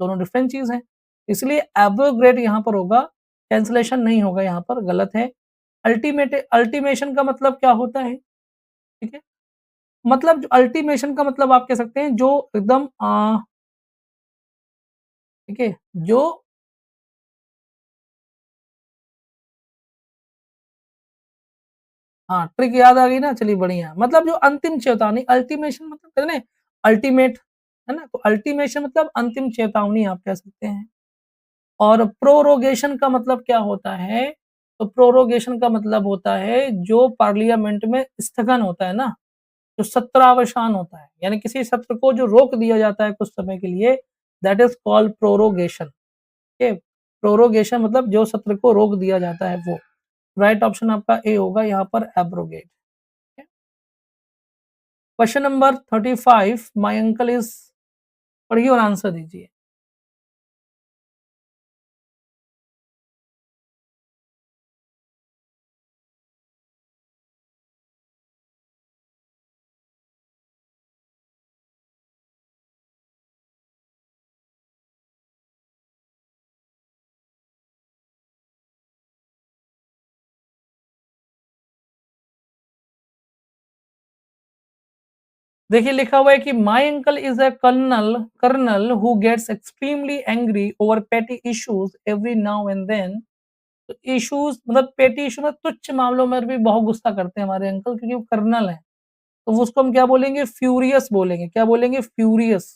दोनों डिफरेंट चीज़ हैं। इसलिए एब्रोगेट यहाँ पर होगा, कैंसलेशन नहीं होगा यहाँ पर, गलत है। अल्टीमेशन का मतलब क्या होता है? ठीक है? मतलब अल्टीमेशन का मतलब आप कह सकते हैं जो एकदम ठीक है? जो हाँ, ट्रिक याद आ गई ना? चलिए बढ़िया। मतलब जो अंतिम चेतावनी अल्टीमेशन मतलब कहते हैं ना अल्टीमेट, है ना? तो अल्टीमेशन मतलब अंतिम चेतावनी आप कह सकते हैं। और प्रोरोगेशन का मतलब क्या होता है? तो प्रोरोगेशन का मतलब होता है जो पार्लियामेंट में स्थगन होता है ना, जो सत्रावसान होता है, यानी किसी सत्र को जो रोक दिया जाता है कुछ समय के लिए, that is called prorogation, okay? Prorogation मतलब जो सत्र को रोक दिया जाता है वो। राइट ऑप्शन आपका ए होगा यहाँ पर abrogate. Question number 35 my uncle is पढ़िए और आंसर दीजिए। देखिए लिखा हुआ है कि my uncle is a colonel who gets extremely angry over petty issues every now and then. तो इश्यूज मतलब पेटी इशू में तुच्छ मामलों में भी बहुत गुस्सा करते हैं हमारे अंकल, क्योंकि वो कर्नल है। तो वो उसको हम क्या बोलेंगे, फ्यूरियस बोलेंगे। क्या बोलेंगे, फ्यूरियस।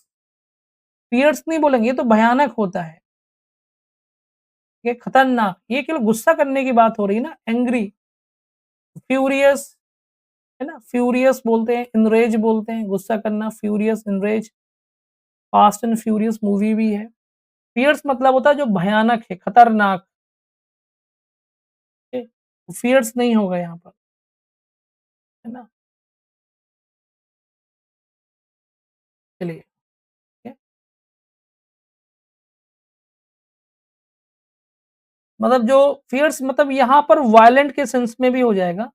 फियर्स नहीं बोलेंगे, ये तो भयानक होता है, ये खतरनाक। ये केवल गुस्सा करने की बात हो रही है ना, एंग्री। फ्यूरियस है ना, फ्यूरियस बोलते हैं, इनरेज बोलते हैं, गुस्सा करना, furious, enraged. Fast and furious movie भी है। फियर्स मतलब होता है जो भयानक है, खतरनाक। फियर्स नहीं होगा यहाँ पर, है ना। चलिए, ठीक है। मतलब जो फियर्स मतलब यहाँ पर वायलेंट के सेंस में भी हो जाएगा।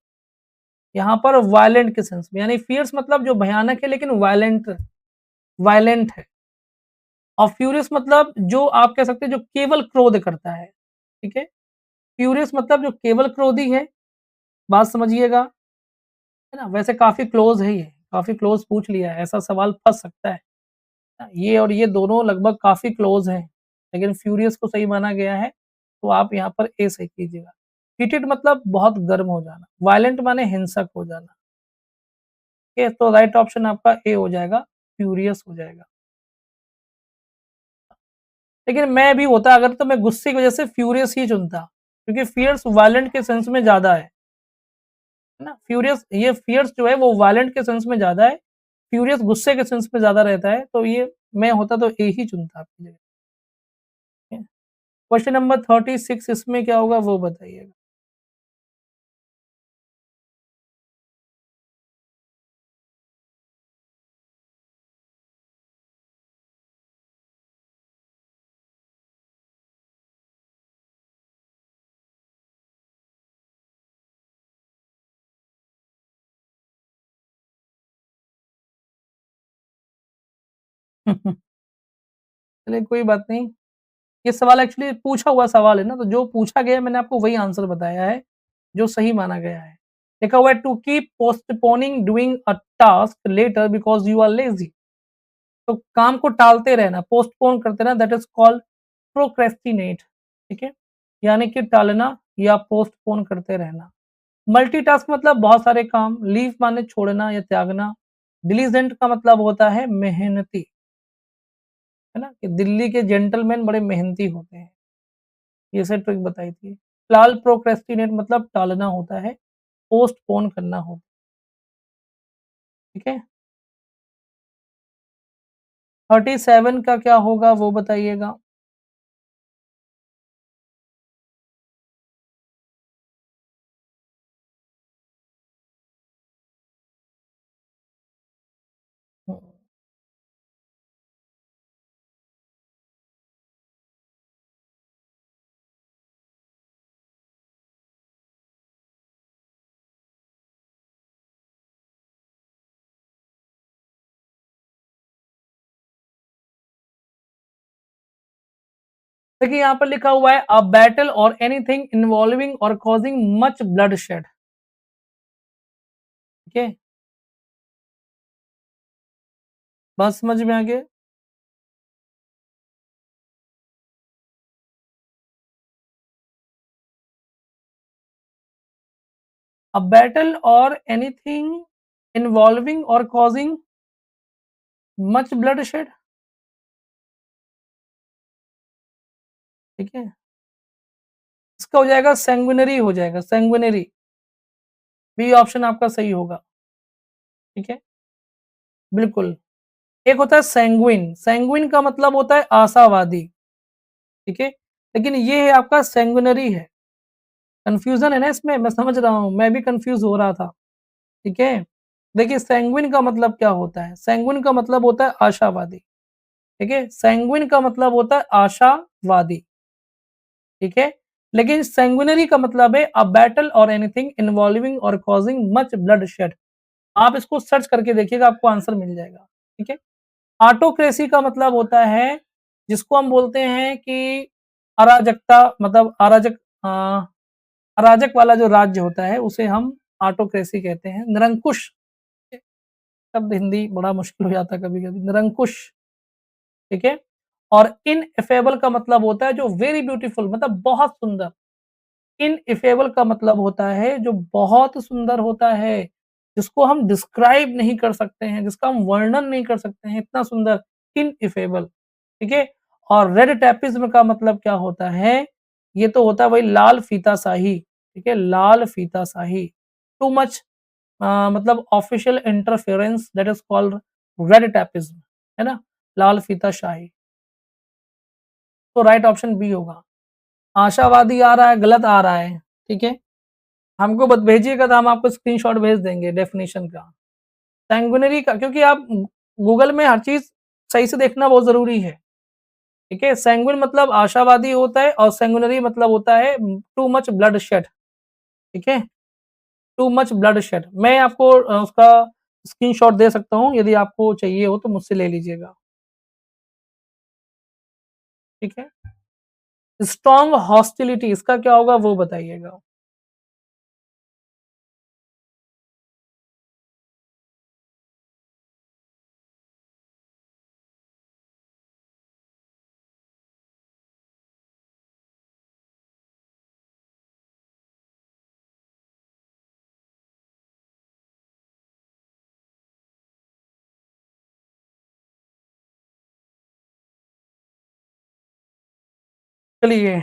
यहाँ पर वायलेंट के सेंस में, यानी फियर्स मतलब जो भयानक है लेकिन वायलेंट वायलेंट है। और फ्यूरियस मतलब जो आप कह सकते हैं जो केवल क्रोध करता है, ठीक है। फ्यूरियस मतलब जो केवल क्रोधी है, बात समझिएगा, है ना। वैसे काफी क्लोज है ये, काफी क्लोज पूछ लिया है, ऐसा सवाल फंस सकता है ना? ये और ये दोनों लगभग काफी क्लोज हैं, लेकिन फ्यूरियस को सही माना गया है, तो आप यहाँ पर ए सही कीजिएगा। हीटेड मतलब बहुत गर्म हो जाना, वायलेंट माने हिंसक हो जाना। ओके, तो राइट ऑप्शन आपका ए हो जाएगा, फ्यूरियस हो जाएगा। लेकिन मैं भी होता अगर, तो मैं गुस्से की वजह से फ्यूरियस ही चुनता, क्योंकि फियर्स वायलेंट के सेंस में ज़्यादा है ना? फ्यूरियस, ये फियर्स जो है वो वायलेंट के सेंस में ज़्यादा है, फ्यूरियस गुस्से के सेंस में ज़्यादा रहता है, तो ये मैं होता तो ए ही चुनता आपकी जगह। क्वेश्चन नंबर 36 इसमें क्या होगा वो बताइएगा? चलिए कोई बात नहीं। ये सवाल एक्चुअली पूछा हुआ सवाल है ना, तो जो पूछा गया है मैंने आपको वही आंसर बताया है, जो सही माना गया है। लिखा हुआ है to keep postponing doing a task later because you are lazy. तो काम को टालते रहना, पोस्टपोन करते रहना, दैट इज़ कॉल्ड प्रोक्रेस्टिनेट, ठीक है? यानी कि टालना या पोस्टपोन करते रहना। मल्टीटास्क मतलब बहुत सारे काम, लीव माने छोड़ना या त्यागना, डिलीजेंट का मतलब होता है मेहनती, है ना? कि दिल्ली के जेंटलमैन बड़े मेहनती होते हैं। ये से ट्रिक बताई थी। फिलहाल प्रोक्रेस्टिनेट मतलब टालना होता है, पोस्टपोन करना होता है, ठीक है? 37 का क्या होगा वो बताइएगा? हुँ। देखिए यहाँ पर लिखा हुआ है अ बैटल और एनीथिंग इन्वॉल्विंग और कॉजिंग मच ब्लडशेड, ठीक है? बात समझ में आ गया? अ बैटल और एनीथिंग इन्वॉल्विंग और कॉजिंग मच ब्लडशेड, ठीक है? इसका हो जाएगा सैंग्विनरी हो जाएगा, सैंग्विनरी। बी ऑप्शन आपका सही होगा, ठीक है? बिल्कुल। एक होता है सैंग्विन, सैंग्विन का मतलब होता है आशावादी, ठीक है? लेकिन ये है आपका सैंग्विनरी है। कन्फ्यूज़न है ना इसमें, मैं समझ रहा हूँ, मैं भी कन्फ्यूज़ हो रहा था, ठीक है? देखिए सैंग्विन का मतलब क्या होता है? सैंग्विन का मतलब होता है आशावादी, ठीक है? सैंग्विन का मतलब होता है आशावादी, ठीक है? लेकिन सैंग्विनरी का मतलब है अ बैटल और एनीथिंग इन्वॉल्विंग और कॉजिंग मच ब्लडशेड। आप इसको सर्च करके देखिएगा, आपको आंसर मिल जाएगा, ठीक है? ऑटोक्रेसी का मतलब होता है जिसको हम बोलते हैं कि अराजकता, मतलब अ, अराजक वाला जो राज्य होता है उसे हम ऑटोक्रेसी कहते हैं, निरंकुश। शब्द हिंदी बड़ा मुश्किल हो जाता है कभी-कभी, निरंकुश, ठीक है? और इनएफेबल का मतलब होता है जो वेरी ब्यूटीफुल मतलब बहुत सुंदर। इनएफेबल का मतलब होता है जो बहुत सुंदर होता है, जिसको हम डिस्क्राइब नहीं कर सकते हैं, जिसका हम वर्णन नहीं कर सकते हैं, इतना सुंदर इनएफेबल, ठीक है? और रेड टैपिज्म का मतलब क्या होता है? ये तो होता है वही लाल फीताशाही, ठीक है? लाल फीताशाही। टू मच मतलब official interference that is called red tapism, है ना? लाल फीताशाही। तो राइट ऑप्शन बी होगा। आशावादी आ रहा है, गलत आ रहा है, ठीक है? हमको बत भेजिएगा तो हम आपको स्क्रीनशॉट भेज देंगे डेफिनिशन का। सैंग्विनरी का क्योंकि आप गूगल में हर चीज़ सही से देखना बहुत ज़रूरी है, ठीक है? सैंग्विन मतलब आशावादी होता है और सैंग्विनरी मतलब होता है टू मच ब्लड शेड, ठीक है? Too much blood shed. मैं आपको उसका स्क्रीनशॉट दे सकता हूँ, यदि आपको चाहिए हो तो मुझसे ले लीजिएगा, ठीक है? स्ट्रॉन्ग हॉस्टिलिटी इसका क्या होगा वो बताइएगा? चलिए,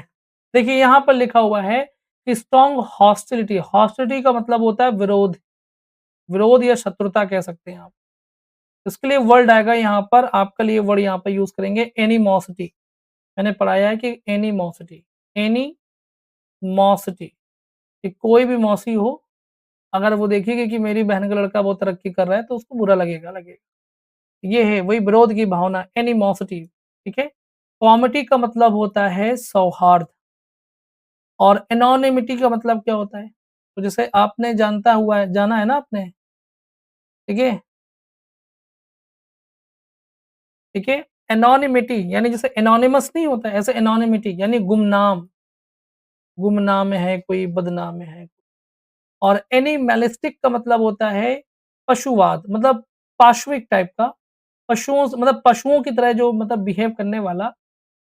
देखिए यहाँ पर लिखा हुआ है कि स्ट्रॉन्ग हॉस्टिलिटी, हॉस्टिलिटी का मतलब होता है विरोध, विरोध या शत्रुता कह सकते हैं आप। इसके लिए वर्ड आएगा यहाँ पर, आपके लिए वर्ड यहाँ पर यूज़ करेंगे एनिमोसिटी। मैंने पढ़ाया है कि एनिमोसिटी, एनिमोसिटी कि कोई भी मौसी हो, अगर वो देखेगी कि मेरी बहन का लड़का बहुत तरक्की कर रहा है तो उसको बुरा लगेगा लगेगा। ये है वही विरोध की भावना एनिमोसिटी, ठीक है? कॉमिटी का मतलब होता है सौहार्द और एनोनिमिटी का मतलब क्या होता है? तो जैसे आपने जानता हुआ है जाना है ना आपने, ठीक है? ठीक है? एनोनिमिटी यानी जैसे एनोनिमस नहीं होता है, ऐसे एनोनिमिटी यानी गुमनाम, गुमनाम है कोई, बदनाम है। और एनिमलिस्टिक का मतलब होता है पशुवाद, मतलब पाश्विक टाइप का, पशुओं से मतलब पशुओं की तरह जो मतलब बिहेव करने वाला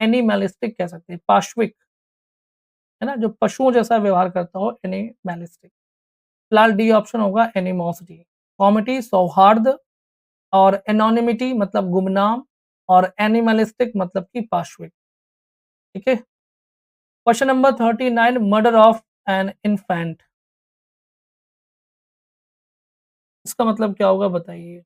एनिमलिस्टिक कह सकते हैं, पाश्विक, है ना? जो पशुओं जैसा व्यवहार करता हो एनिमलिस्टिक। फिलहाल डी ऑप्शन होगा एनिमोसिटी। कॉमिटी सौहार्द और एनोनिमिटी मतलब गुमनाम और एनिमलिस्टिक मतलब कि पाश्विक, ठीक है? Question number 39 murder of an infant इसका मतलब क्या होगा बताइए?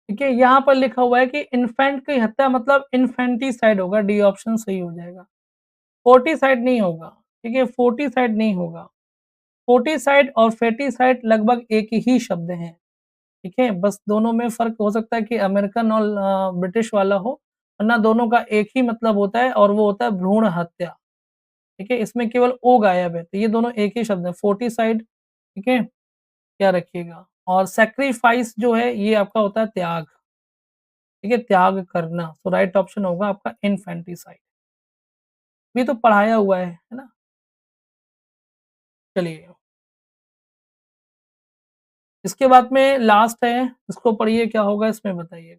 ठीक है, यहाँ पर लिखा हुआ है कि इन्फेंट की हत्या मतलब इन्फेंटिसाइड होगा, डी ऑप्शन सही हो जाएगा। फोर्टिसाइड नहीं होगा, ठीक है? फोर्टिसाइड नहीं होगा। फोर्टिसाइड और फेटिसाइड लगभग एक ही शब्द हैं, ठीक है? बस दोनों में फ़र्क हो सकता है कि अमेरिकन और ब्रिटिश वाला हो, वरना दोनों का एक ही मतलब होता है और वो होता है भ्रूण हत्या, ठीक है? इसमें केवल ओ गायब है, तो ये दोनों एक ही शब्द है, फोर्टिसाइड, ठीक है? याद रखिएगा और सैक्रिफाइस जो है ये आपका होता है त्याग। ठीक है, त्याग करना, तो राइट ऑप्शन होगा आपका इन्फैंटिसाइड। ये तो पढ़ाया हुआ है ना? चलिए, इसके बाद में लास्ट है, इसको पढ़िए क्या होगा इसमें बताइए?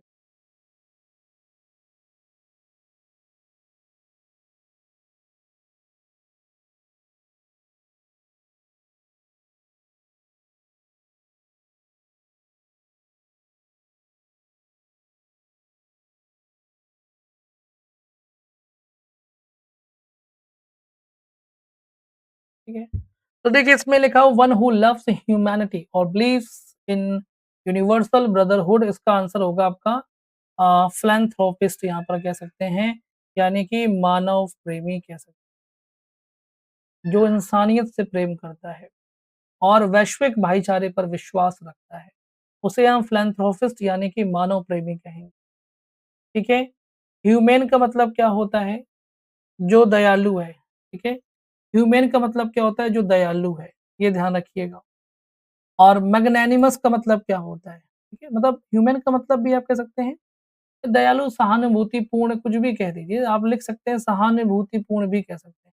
ठीक है, तो देखिए इसमें लिखा हो वन हू लव्स ह्यूमैनिटी और बिलीव्स इन यूनिवर्सल ब्रदरहुड इसका आंसर होगा आपका फिलैंथ्रोपिस्ट यहाँ पर कह सकते हैं, यानी कि मानव प्रेमी कह सकते हैं, जो इंसानियत से प्रेम करता है। और वैश्विक भाईचारे पर विश्वास रखता है, उसे हम फिलैंथ्रोपिस्ट यानी कि मानव प्रेमी कहेंगे, ठीक है? ह्यूमेन का मतलब क्या होता है? जो दयालु है, ठीक है? ह्यूमेन का मतलब क्या होता है? जो दयालु है, ये ध्यान रखिएगा। और मैग्नैनिमस का मतलब क्या होता है? ठीक है? मतलब ह्यूमन का मतलब भी आप कह सकते हैं दयालु, सहानुभूतिपूर्ण कुछ भी कह दीजिए, आप लिख सकते हैं सहानुभूतिपूर्ण भी कह सकते हैं,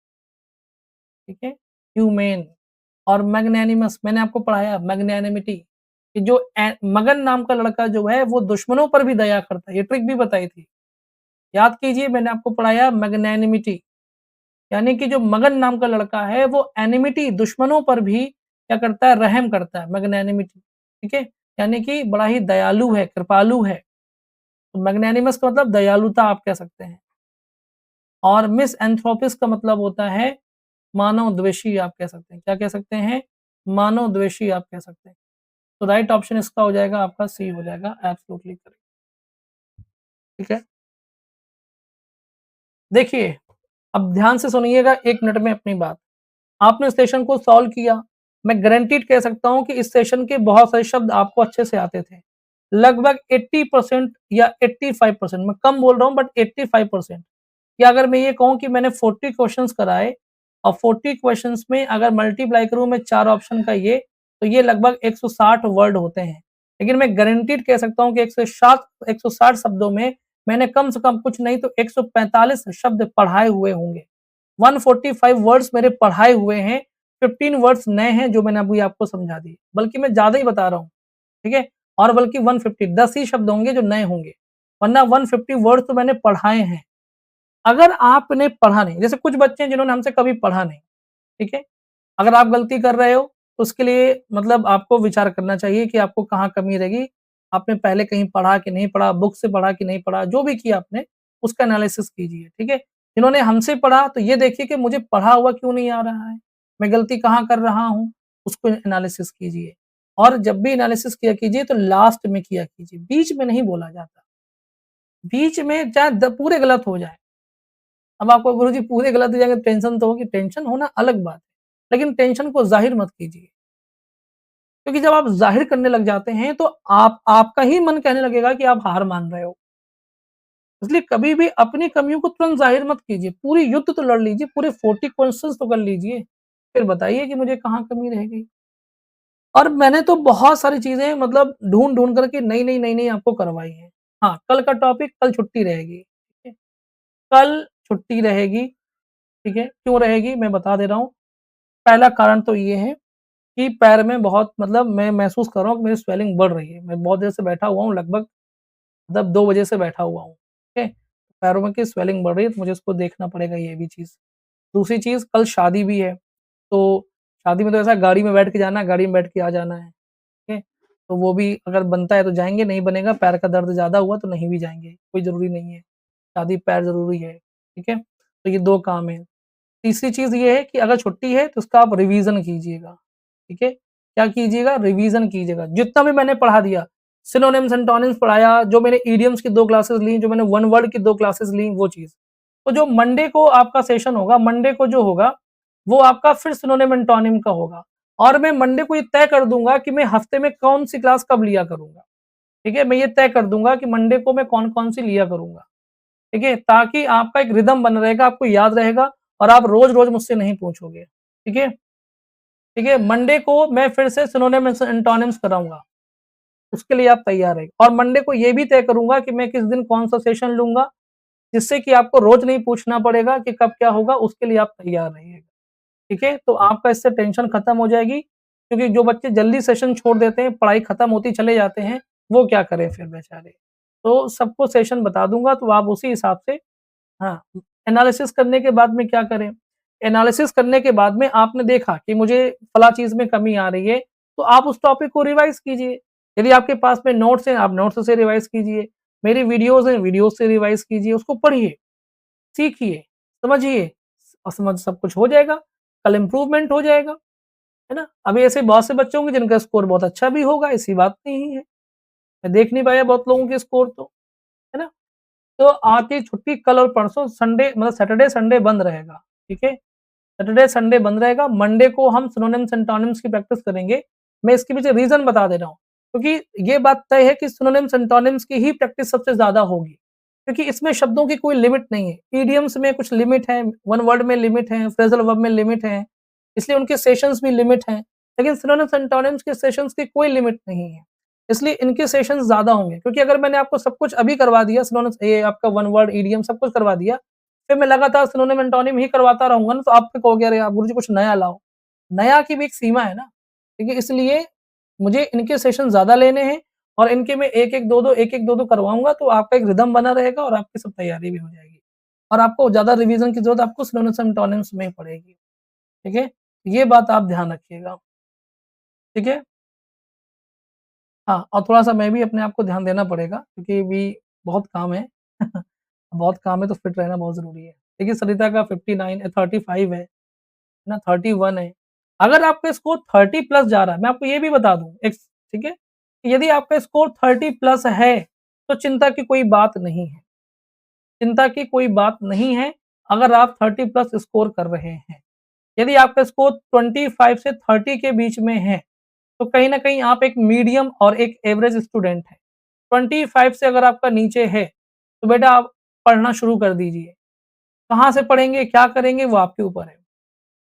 ठीक है? ह्यूमेन और मैग्नैनिमस मैंने आपको पढ़ाया मैग्नैनिमिटी कि जो मगन नाम का लड़का जो है वो दुश्मनों पर भी दया करता है, ये ट्रिक भी बताई थी। याद कीजिए मैंने आपको पढ़ाया मैग्नैनिमिटी यानी कि जो मगन नाम का लड़का है वो एनिमिटी दुश्मनों पर भी क्या करता है? रहम करता है, मैग्नैनिमिटी, ठीक है? यानी कि बड़ा ही दयालु है, कृपालु है। तो मैग्नैनिमस का मतलब दयालुता आप कह सकते हैं। और मिसएंथ्रोपिस का मतलब होता है मानवद्वेषी आप कह सकते हैं। क्या कह सकते हैं? मानवद्वेषी आप कह सकते हैं। तो राइट ऑप्शन इसका हो जाएगा आपका सी हो जाएगा एब्सोल्युटली करेक्ट, ठीक है? देखिए, अब ध्यान से सुनिएगा 1 मिनट में अपनी बात। आपने इस सेशन को सॉल्व किया, मैं गारंटीड कह सकता हूँ कि इस सेशन के बहुत सारे शब्द आपको अच्छे से आते थे। लगभग 80% या 85% मैं कम बोल रहा हूँ बट 85% या अगर मैं ये कहूँ कि मैंने 40 क्वेश्चंस कराए और 40 क्वेश्चंस में अगर मल्टीप्लाई करूँ मैं 4 ऑप्शन का ये, तो ये लगभग 160 वर्ड होते हैं। लेकिन मैं गारंटीड कह सकता हूँ कि 160 शब्दों में मैंने कम से कम कुछ नहीं तो 145 शब्द पढ़ाए हुए होंगे। 145 वर्ड्स मेरे पढ़ाए हुए हैं, 15 वर्ड्स नए हैं जो मैंने अभी आपको समझा दिए। बल्कि मैं ज़्यादा ही बता रहा हूँ, ठीक है? और बल्कि 150 10 ही शब्द होंगे जो नए होंगे, वरना 150 वर्ड्स तो मैंने पढ़ाए हैं। अगर आपने पढ़ा नहीं, जैसे कुछ बच्चे हैं जिन्होंने हमसे कभी पढ़ा नहीं, ठीक है? अगर आप गलती कर रहे हो, तो उसके लिए मतलब आपको विचार करना चाहिए कि आपको कहाँ कमी रहेगी। आपने पहले कहीं पढ़ा कि नहीं पढ़ा, बुक से पढ़ा कि नहीं पढ़ा, जो भी किया आपने, उसका एनालिसिस कीजिए, ठीक है? जिन्होंने हमसे पढ़ा, तो ये देखिए कि मुझे पढ़ा हुआ क्यों नहीं आ रहा है? मैं गलती कहाँ कर रहा हूँ? उसको एनालिसिस कीजिए। और जब भी एनालिसिस किया कीजिए, तो लास्ट में किया कीजिए, बीच में नहीं बोला जाता। बीच में चाहे पूरे गलत हो जाएँ। अब आपको गुरुजी पूरे गलत हो जाएँगे, टेंशन तो होगी, टेंशन होना अलग बात है, लेकिन टेंशन को ज़ाहिर मत कीजिए। क्योंकि जब आप ज़ाहिर करने लग जाते हैं, तो आप आपका ही मन कहने लगेगा कि आप हार मान रहे हो। इसलिए कभी भी अपनी कमियों को तुरंत ज़ाहिर मत कीजिए, पूरी युद्ध तो लड़ लीजिए, पूरे 40 क्वेश्चन्स तो कर लीजिए, फिर बताइए कि मुझे कहाँ कमी रह गई। और मैंने तो बहुत सारी चीज़ें मतलब ढूँढ-ढूँढ करके नई-नई आपको करवाई हैं। हाँ, कल का टॉपिक कल छुट्टी रहेगी, ठीक है? कल छुट्टी रहेगी, ठीक है? क्यों रहेगी मैं बता दे रहा हूँ। पहला कारण तो ये है कि पैर में बहुत मतलब मैं महसूस कर रहा हूँ कि मेरी स्वेलिंग बढ़ रही है। मैं बहुत देर से बैठा हुआ हूँ, लगभग मतलब 2 बजे से बैठा हुआ हूँ, ठीक है? पैरों में की स्वेलिंग बढ़ रही है, तो मुझे उसको देखना पड़ेगा ये भी चीज़। दूसरी चीज़ कल शादी भी है, तो शादी में तो ऐसा है गाड़ी में बैठ के जाना है, गाड़ी में बैठ के आ जाना है, ठीक है? तो वो भी अगर बनता है तो जाएँगे, नहीं बनेगा पैर का दर्द ज़्यादा हुआ तो नहीं भी जाएँगे, कोई ज़रूरी नहीं है। शादी पैर ज़रूरी है, ठीक है? तो ये 2 काम हैं। तीसरी चीज़ ये है कि अगर छुट्टी है तो उसका आप रिवीज़न कीजिएगा, ठीक है? क्या कीजिएगा? रिवीज़न कीजिएगा। जितना भी मैंने पढ़ा दिया, सिनोनिम्स, एंटोनिम्स पढ़ाया, जो मैंने इडियम्स की 2 क्लासेस ली, जो मैंने वन वर्ड की 2 क्लासेस ली, वो चीज़। तो जो मंडे को आपका सेशन होगा, मंडे को जो होगा, वो आपका फिर सिनोनिम, एंटोनिम का होगा और मैं मंडे को ये तय कर दूँगा कि मैं हफ्ते में कौन-सी क्लास कब लिया करूँगा, ठीक है? मैं ये तय कर दूँगा कि मंडे को मैं कौन-कौन सी लिया करूँगा। ठीक है? ताकि आपका एक रिदम बना रहेगा, आपको याद रहेगा और आप रोज़-रोज़ मुझसे नहीं पूछोगे, ठीक है? ठीक है? मंडे को मैं फिर से सिनोनिम्स एंटोनिम्स कराऊँगा, उसके लिए आप तैयार रहिए और मंडे को ये भी तय करूँगा कि मैं किस दिन कौन-सा सेशन लूँगा, जिससे कि आपको रोज़ नहीं पूछना पड़ेगा कि कब क्या होगा, उसके लिए आप तैयार रहिएगा, ठीक है? तो आपका इससे टेंशन खत्म हो जाएगी, क्योंकि जो बच्चे जल्दी सेशन छोड़ देते हैं, पढ़ाई खत्म होती चले जाते हैं, वो क्या करें फिर बेचारे? तो सबको सेशन बता दूँगा, तो आप उसी हिसाब से हाँ, एनालिसिस करने के बाद में क्या करें? एनालिसिस करने के बाद में आपने देखा कि मुझे फला चीज़ में कमी आ रही है, तो आप उस टॉपिक को रिवाइज़ कीजिए। यदि आपके पास में नोट्स हैं, आप नोट्स से रिवाइज़ कीजिए। मेरी वीडियोज़ हैं, वीडियोज़ से रिवाइज़ कीजिए, उसको पढ़िए, सीखिए, समझिए और समझ सब कुछ हो जाएगा, कल इम्प्रूवमेंट हो जाएगा, है ना? अभी ऐसे बहुत से बच्चे होंगे जिनका स्कोर बहुत अच्छा भी होगा, ऐसी बात नहीं है। मैं देख नहीं पाया बहुत लोगों के स्कोर तो, है ना? तो आपकी छुट्टी कल और परसों संडे मतलब सैटरडे, संडे बंद रहेगा, ठीक है? सैटरडे, संडे बंद रहेगा, मंडे को हम सिनोनिम्स, एंटोनिम्स की प्रैक्टिस करेंगे। मैं इसके पीछे रीज़न बता दे रहा हूँ, क्योंकि ये बात तय है कि सिनोनिम्स, एंटोनिम्स की ही प्रैक्टिस सबसे ज़्यादा होगी, क्योंकि इसमें शब्दों की कोई लिमिट नहीं है। इडियम्स में कुछ लिमिट है, वन वर्ड में लिमिट है, फ्रेज़ल वर्ब में लिमिट है, इसलिए उनके सेशंस भी लिमिट हैं। लेकिन सिनोनिम्स, एंटोनिम्स के सेशंस की कोई लिमिट नहीं है, इसलिए इनके सेशंस ज़्यादा होंगे, क्योंकि अगर मैंने आपको सब कुछ अभी करवा दिया, सिनोनिम्स ये आपका वन वर्ड, इडियम सब कुछ करवा दिया, फिर मैं लगातार सिनोनिम, एंटोनिम ही करवाता रहूँगा ना, तो आप फिर कहोगे अरे आप गुरुजी कुछ नया लाओ। नया की भी एक सीमा है ना, ठीक है? इसलिए मुझे इनके सेशन ज़्यादा लेने हैं और इनके मैं 1-1, 2-2, 1-1, 2-2 करवाऊँगा, तो आपका एक रिदम बना रहेगा और आपकी सब तैयारी भी हो जाएगी। और आपको ज़्यादा रिवीज़न की ज़रूरत आपको सिनोनिम्स, एंटोनिम्स में ही पड़ेगी, ठीक है? ये बात आप ध्यान रखिएगा, ठीक है? हाँ, और थोड़ा-सा मैं भी अपने आप को ध्यान देना पड़ेगा, क्योंकि अभी बहुत काम है। बहुत काम है, तो फिट रहना बहुत ज़रूरी है। देखिए सरिता का 59 35 है ना, 31 है। अगर आपका स्कोर 30 प्लस जा रहा है, मैं आपको ये भी बता दूँ एक, ठीक है? यदि आपका स्कोर 30 प्लस है, तो चिंता की कोई बात नहीं है। चिंता की कोई बात नहीं है, अगर आप 30 प्लस स्कोर कर रहे हैं। यदि आपका स्कोर 25 से 30 के बीच में है, तो कहीं न कहीं आप एक मीडियम और एक एवरेज स्टूडेंट हैं। 25 से अगर आपका नीचे है, तो बेटा आप पढ़ना शुरू कर दीजिए। कहाँ से पढ़ेंगे, क्या करेंगे, वो आपके ऊपर है,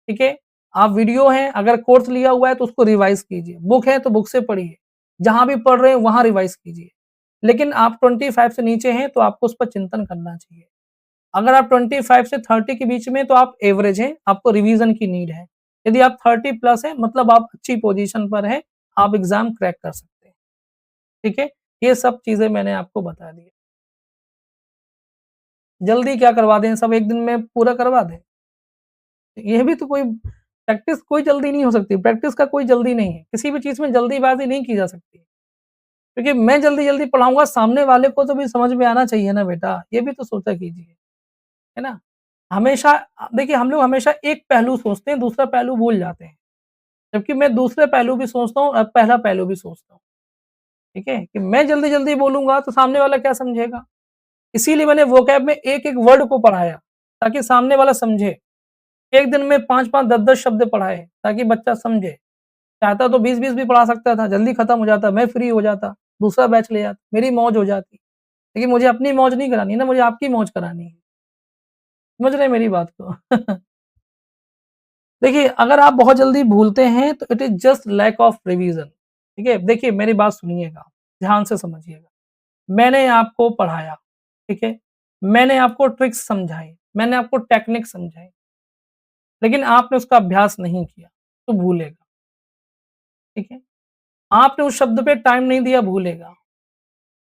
ठीक है? आप वीडियो हैं, अगर कोर्स लिया हुआ है तो उसको रिवाइज़ कीजिए, बुक है तो बुक से पढ़िए, जहाँ भी पढ़ रहे हैं वहाँ रिवाइज़ कीजिए। लेकिन आप 25 से नीचे हैं तो आपको उस पर चिंतन करना चाहिए। अगर आप 25 से 30 के बीच में तो आप एवरेज हैं, आपको रिवीज़न की नीड है। यदि आप 30 प्लस हैं मतलब आप अच्छी पोज़ीशन पर हैं, आप एग्ज़ाम क्रैक कर सकते हैं, ठीक है? ये सब चीज़ें मैंने आपको बता दी। जल्दी क्या करवा दें, सब एक दिन में पूरा करवा दें? ये भी तो कोई प्रैक्टिस कोई जल्दी नहीं हो सकती, प्रैक्टिस का कोई जल्दी नहीं है, किसी भी चीज़ में जल्दीबाज़ी नहीं की जा सकती। क्योंकि मैं जल्दी-जल्दी पढ़ाऊँगा, सामने वाले को तो भी समझ में आना चाहिए ना बेटा, ये भी तो सोचा कीजिए, है ना? हमेशा देखिए हम लोग हमेशा एक पहलू सोचते हैं, दूसरा पहलू भूल जाते हैं, जबकि मैं दूसरे पहलू भी सोचता हूँ और पहला पहलू भी सोचता हूँ, ठीक है? कि मैं जल्दी-जल्दी बोलूँगा तो सामने वाला क्या समझेगा? इसीलिए मैंने वोकैब में एक-एक वर्ड को पढ़ाया, ताकि सामने वाला समझे। एक दिन में 5-5, 10-10 शब्द पढ़ाए, ताकि बच्चा समझे। चाहता तो 20-20 भी पढ़ा सकता था, जल्दी खत्म हो जाता, मैं फ्री हो जाता, दूसरा बैच ले आता, मेरी मौज हो जाती। लेकिन मुझे अपनी मौज नहीं करानी है ना, मुझे आपकी मौज करानी है। समझ रहे हैं मेरी बात को? देखिए, अगर आप बहुत जल्दी भूलते हैं तो it is just lack of revision, ठीक है? देखिए मेरी बात सुनिएगा, ध्यान से समझिएगा। मैंने आपको पढ़ाया, ठीक है? मैंने आपको ट्रिक्स समझाई, मैंने आपको टेक्निक समझाई, लेकिन आपने उसका अभ्यास नहीं किया, तो भूलेगा, ठीक है? आपने उस शब्द पे टाइम नहीं दिया, भूलेगा।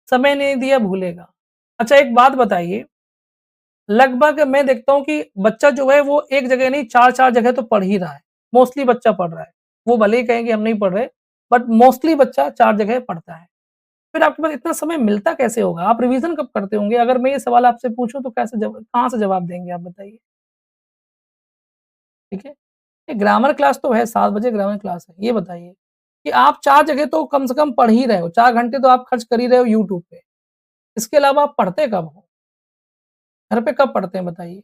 समय नहीं दिया, भूलेगा। अच्छा एक बात बताइए, लगभग मैं देखता हूँ कि बच्चा जो है वो एक जगह नहीं 4-4 जगह तो पढ़ ही रहा है। मोस्टली बच्चा पढ़ रहा है। वो भले ही कहें कि हम नहीं पढ़ रहे, बट मोस्टली बच्चा 4 जगह पढ़ता है। फिर आपके पास इतना समय मिलता कैसे होगा? आप रिवीज़न कब करते होंगे? अगर मैं ये सवाल आपसे पूछूँ तो कैसे कहाँ से जवाब देंगे आप बताइए? ठीक है? ये ग्रामर क्लास तो है, 7 बजे ग्रामर क्लास है। ये बताइए कि आप 4 जगह तो कम से कम पढ़ ही रहे हो, 4 घंटे तो आप खर्च कर ही रहे हो यूट्यूब पे। इसके अलावा आप पढ़ते कब हो? घर पे कब पढ़ते हैं बताइए?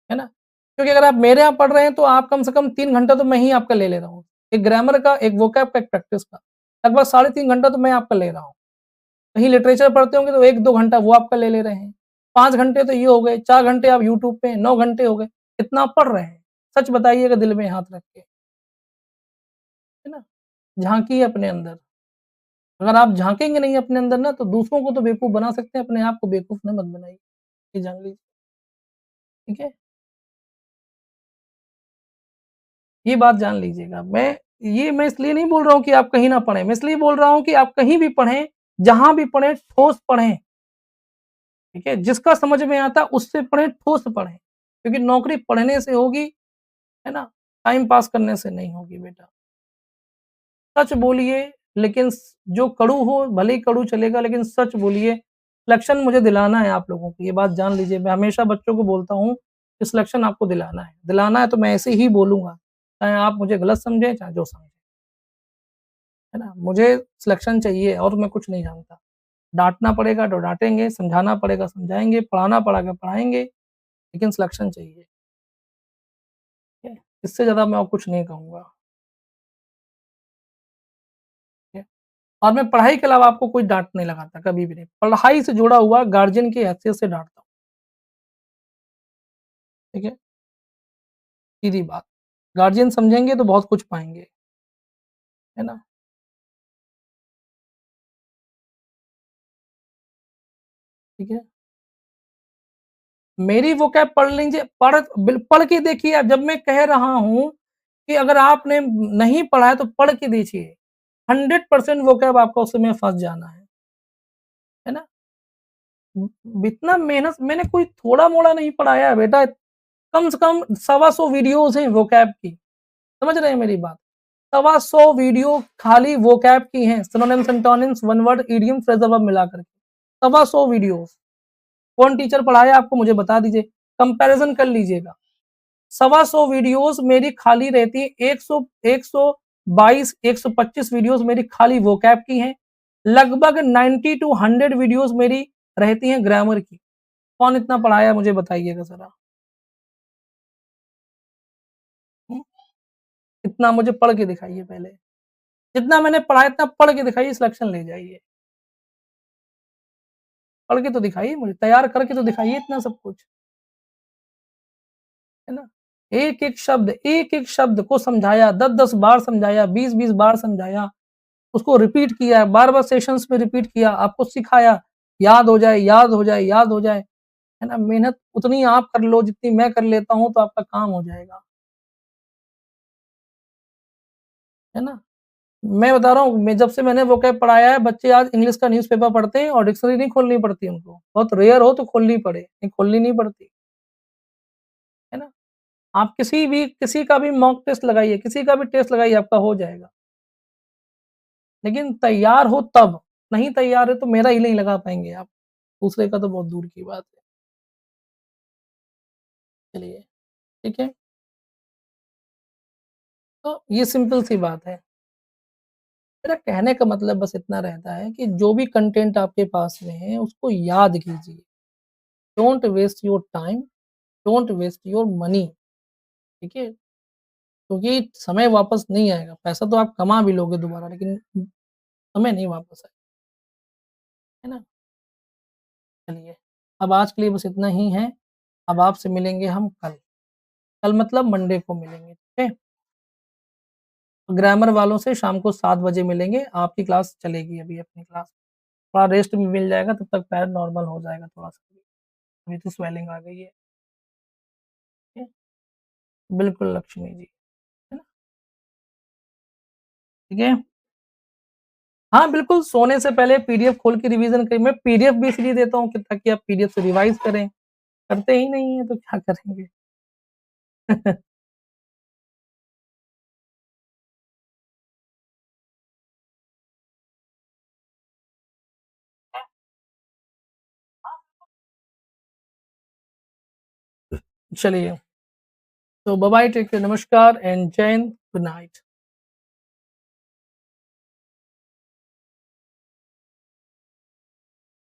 है ना? क्योंकि अगर आप मेरे यहाँ पढ़ रहे हैं तो आप कम से कम 3 घंटा तो मैं ही आपका ले रहा हूँ। एक ग्रामर का, एक वोकैब का, एक प्रैक्टिस का। लगभग साढ़े 3 घंटा तो मैं आपका ले रहा हूँ। कहीं लिटरेचर पढ़ते होंगे तो 1-2 घंटा वो आपका ले रहे हैं। 5 घंटे तो ये हो गए, 4 घंटे आप यूट्यूब पे, 9 घंटे हो गए। कितना आप पढ़ रहे हैं? सच बताइएगा दिल में हाथ रख के, है ना? झाँकिए अपने अंदर। अगर आप झाँकेंगे नहीं अपने अंदर ना तो दूसरों को तो बेवकूफ़ बना सकते हैं, अपने आप को बेवकूफ़ ना मत बनाइए। ये जान लीजिए, ठीक है? ये बात जान लीजिएगा। मैं इसलिए नहीं बोल रहा हूँ कि आप कहीं ना पढ़ें, मैं इसलिए बोल रहा हूँ कि आप कहीं भी पढ़ें, जहाँ भी पढ़ें, ठोस पढ़ें, ठीक है? जिसका समझ में आता है उससे पढ़ें, ठोस पढ़ें। क्योंकि नौकरी पढ़ने से होगी, है ना? टाइम पास करने से नहीं होगी बेटा। सच बोलिए, लेकिन जो कड़ू हो भले ही कड़ू चलेगा लेकिन सच बोलिए। सिलेक्शन मुझे दिलाना है आप लोगों को, ये बात जान लीजिए। मैं हमेशा बच्चों को बोलता हूँ कि सिलेक्शन आपको दिलाना है। दिलाना है तो मैं ऐसे ही बोलूँगा, चाहे आप मुझे गलत समझें, चाहे जो समझें। है ना? मुझे सिलेक्शन चाहिए और मैं कुछ नहीं जानता। डाँटना पड़ेगा तो डाँटेंगे, समझाना पड़ेगा समझाएँगे, पढ़ाना पड़ेगा पढ़ाएँगे, लेकिन सिलेक्शन चाहिए। इससे ज़्यादा मैं और कुछ नहीं कहूँगा, ठीक है? और मैं पढ़ाई के अलावा आपको कोई डाँट नहीं लगाता, कभी भी नहीं। पढ़ाई से जुड़ा हुआ गार्डियन की हैसियत से डाँटता हूँ, ठीक है? सीधी बात। गार्डियन समझेंगे तो बहुत कुछ पाएँगे, है ना? ठीक है? मेरी वोकैब पढ़ लीजिए, पढ़ के देखिए आप, जब मैं कह रहा हूँ कि अगर आपने नहीं पढ़ा है तो पढ़ के देखिए, 100% वोकैब आपका उसमें फँस जाना है ना? इतना मेहनत मैंने कोई थोड़ा-मोड़ा नहीं पढ़ाया है बेटा, कम से कम सवा सौ वीडियोज़ हैं वोकैब की, समझ रहे हैं मेरी बात? सवा सौ वीडियो खाली वोकैब की हैं, synonyms, antonyms, one word, idiom, phrasal verb मिला कर के, सवा सौ वीडियोज़। कौन टीचर पढ़ाया आपको मुझे बता दीजिए, कंपैरिज़न कर लीजिएगा। सवा सौ वीडियोज़ मेरी खाली रहती है, 122, 125 वीडियोज़ मेरी खाली वोकैब की हैं। लगभग 90 टू 100 वीडियोज़ मेरी रहती हैं ग्रामर की। कौन इतना पढ़ाया मुझे बताइएगा ज़रा? हुँ? इतना मुझे पढ़ के दिखाइए पहले। जितना मैंने पढ़ा इतना पढ़ के दिखाइए, सिलेक्शन ले जाइए। पढ़ के तो दिखाइए मुझे, तैयार करके तो दिखाइए इतना सब कुछ, है ना? एक-एक शब्द को समझाया, 10-10 बार समझाया, 20-20 बार समझाया, उसको रिपीट किया, बार-बार सेशंस में रिपीट किया, आपको सिखाया, याद हो जाए, याद हो जाए, याद हो जाए, है ना? मेहनत उतनी आप कर लो जितनी मैं कर लेता हूँ तो आपका काम हो जाएगा, है ना? मैं बता रहा हूँ, मैं जब से मैंने वोकैब पढ़ाया है, बच्चे आज इंग्लिश का न्यूज़पेपर पढ़ते हैं और डिक्शनरी नहीं खोलनी पड़ती उनको। बहुत रेयर हो तो खोलनी पड़े, नहीं खोलनी नहीं पड़ती, है ना? आप किसी का भी मॉक टेस्ट लगाइए, किसी का भी टेस्ट लगाइए, आपका हो जाएगा। लेकिन तैयार हो तब, नहीं तैयार है तो मेरा ही नहीं लगा पाएँगे आप, दूसरे का तो बहुत दूर की बात है। चलिए, ठीक है? तो ये सिंपल सी बात है। मेरा कहने का मतलब बस इतना रहता है कि जो भी कंटेंट आपके पास में है, उसको याद कीजिए। Don't waste your time, don't waste your money, ठीक है? क्योंकि समय वापस नहीं आएगा। पैसा तो आप कमा भी लोगे दोबारा, लेकिन समय नहीं वापस आएगा, है ना? चलिए, अब आज के लिए बस इतना ही है। अब आपसे मिलेंगे हम कल। कल मतलब मंडे को मिलेंगे, ठीक है? ग्रामर वालों से शाम को 7 बजे मिलेंगे। आपकी क्लास चलेगी अभी अपनी क्लास। थोड़ा रेस्ट भी मिल जाएगा, तब तक पैर नॉर्मल हो जाएगा थोड़ा-सा। अभी तो स्वेलिंग आ गई है, ठीक है? बिल्कुल लक्ष्मी जी, है ना? ठीक है? हाँ, बिल्कुल सोने से पहले पीडीएफ खोल के रिवीज़न करिए। मैं पीडीएफ भी इसलिए देता हूँ कि ताकि आप पीडीएफ से रिवाइज़ करें। करते ही नहीं हैं तो क्या करेंगे? चलिए, तो बाय-बाय, टेक केयर, नमस्कार एंड जय हिंद, गुड नाइट।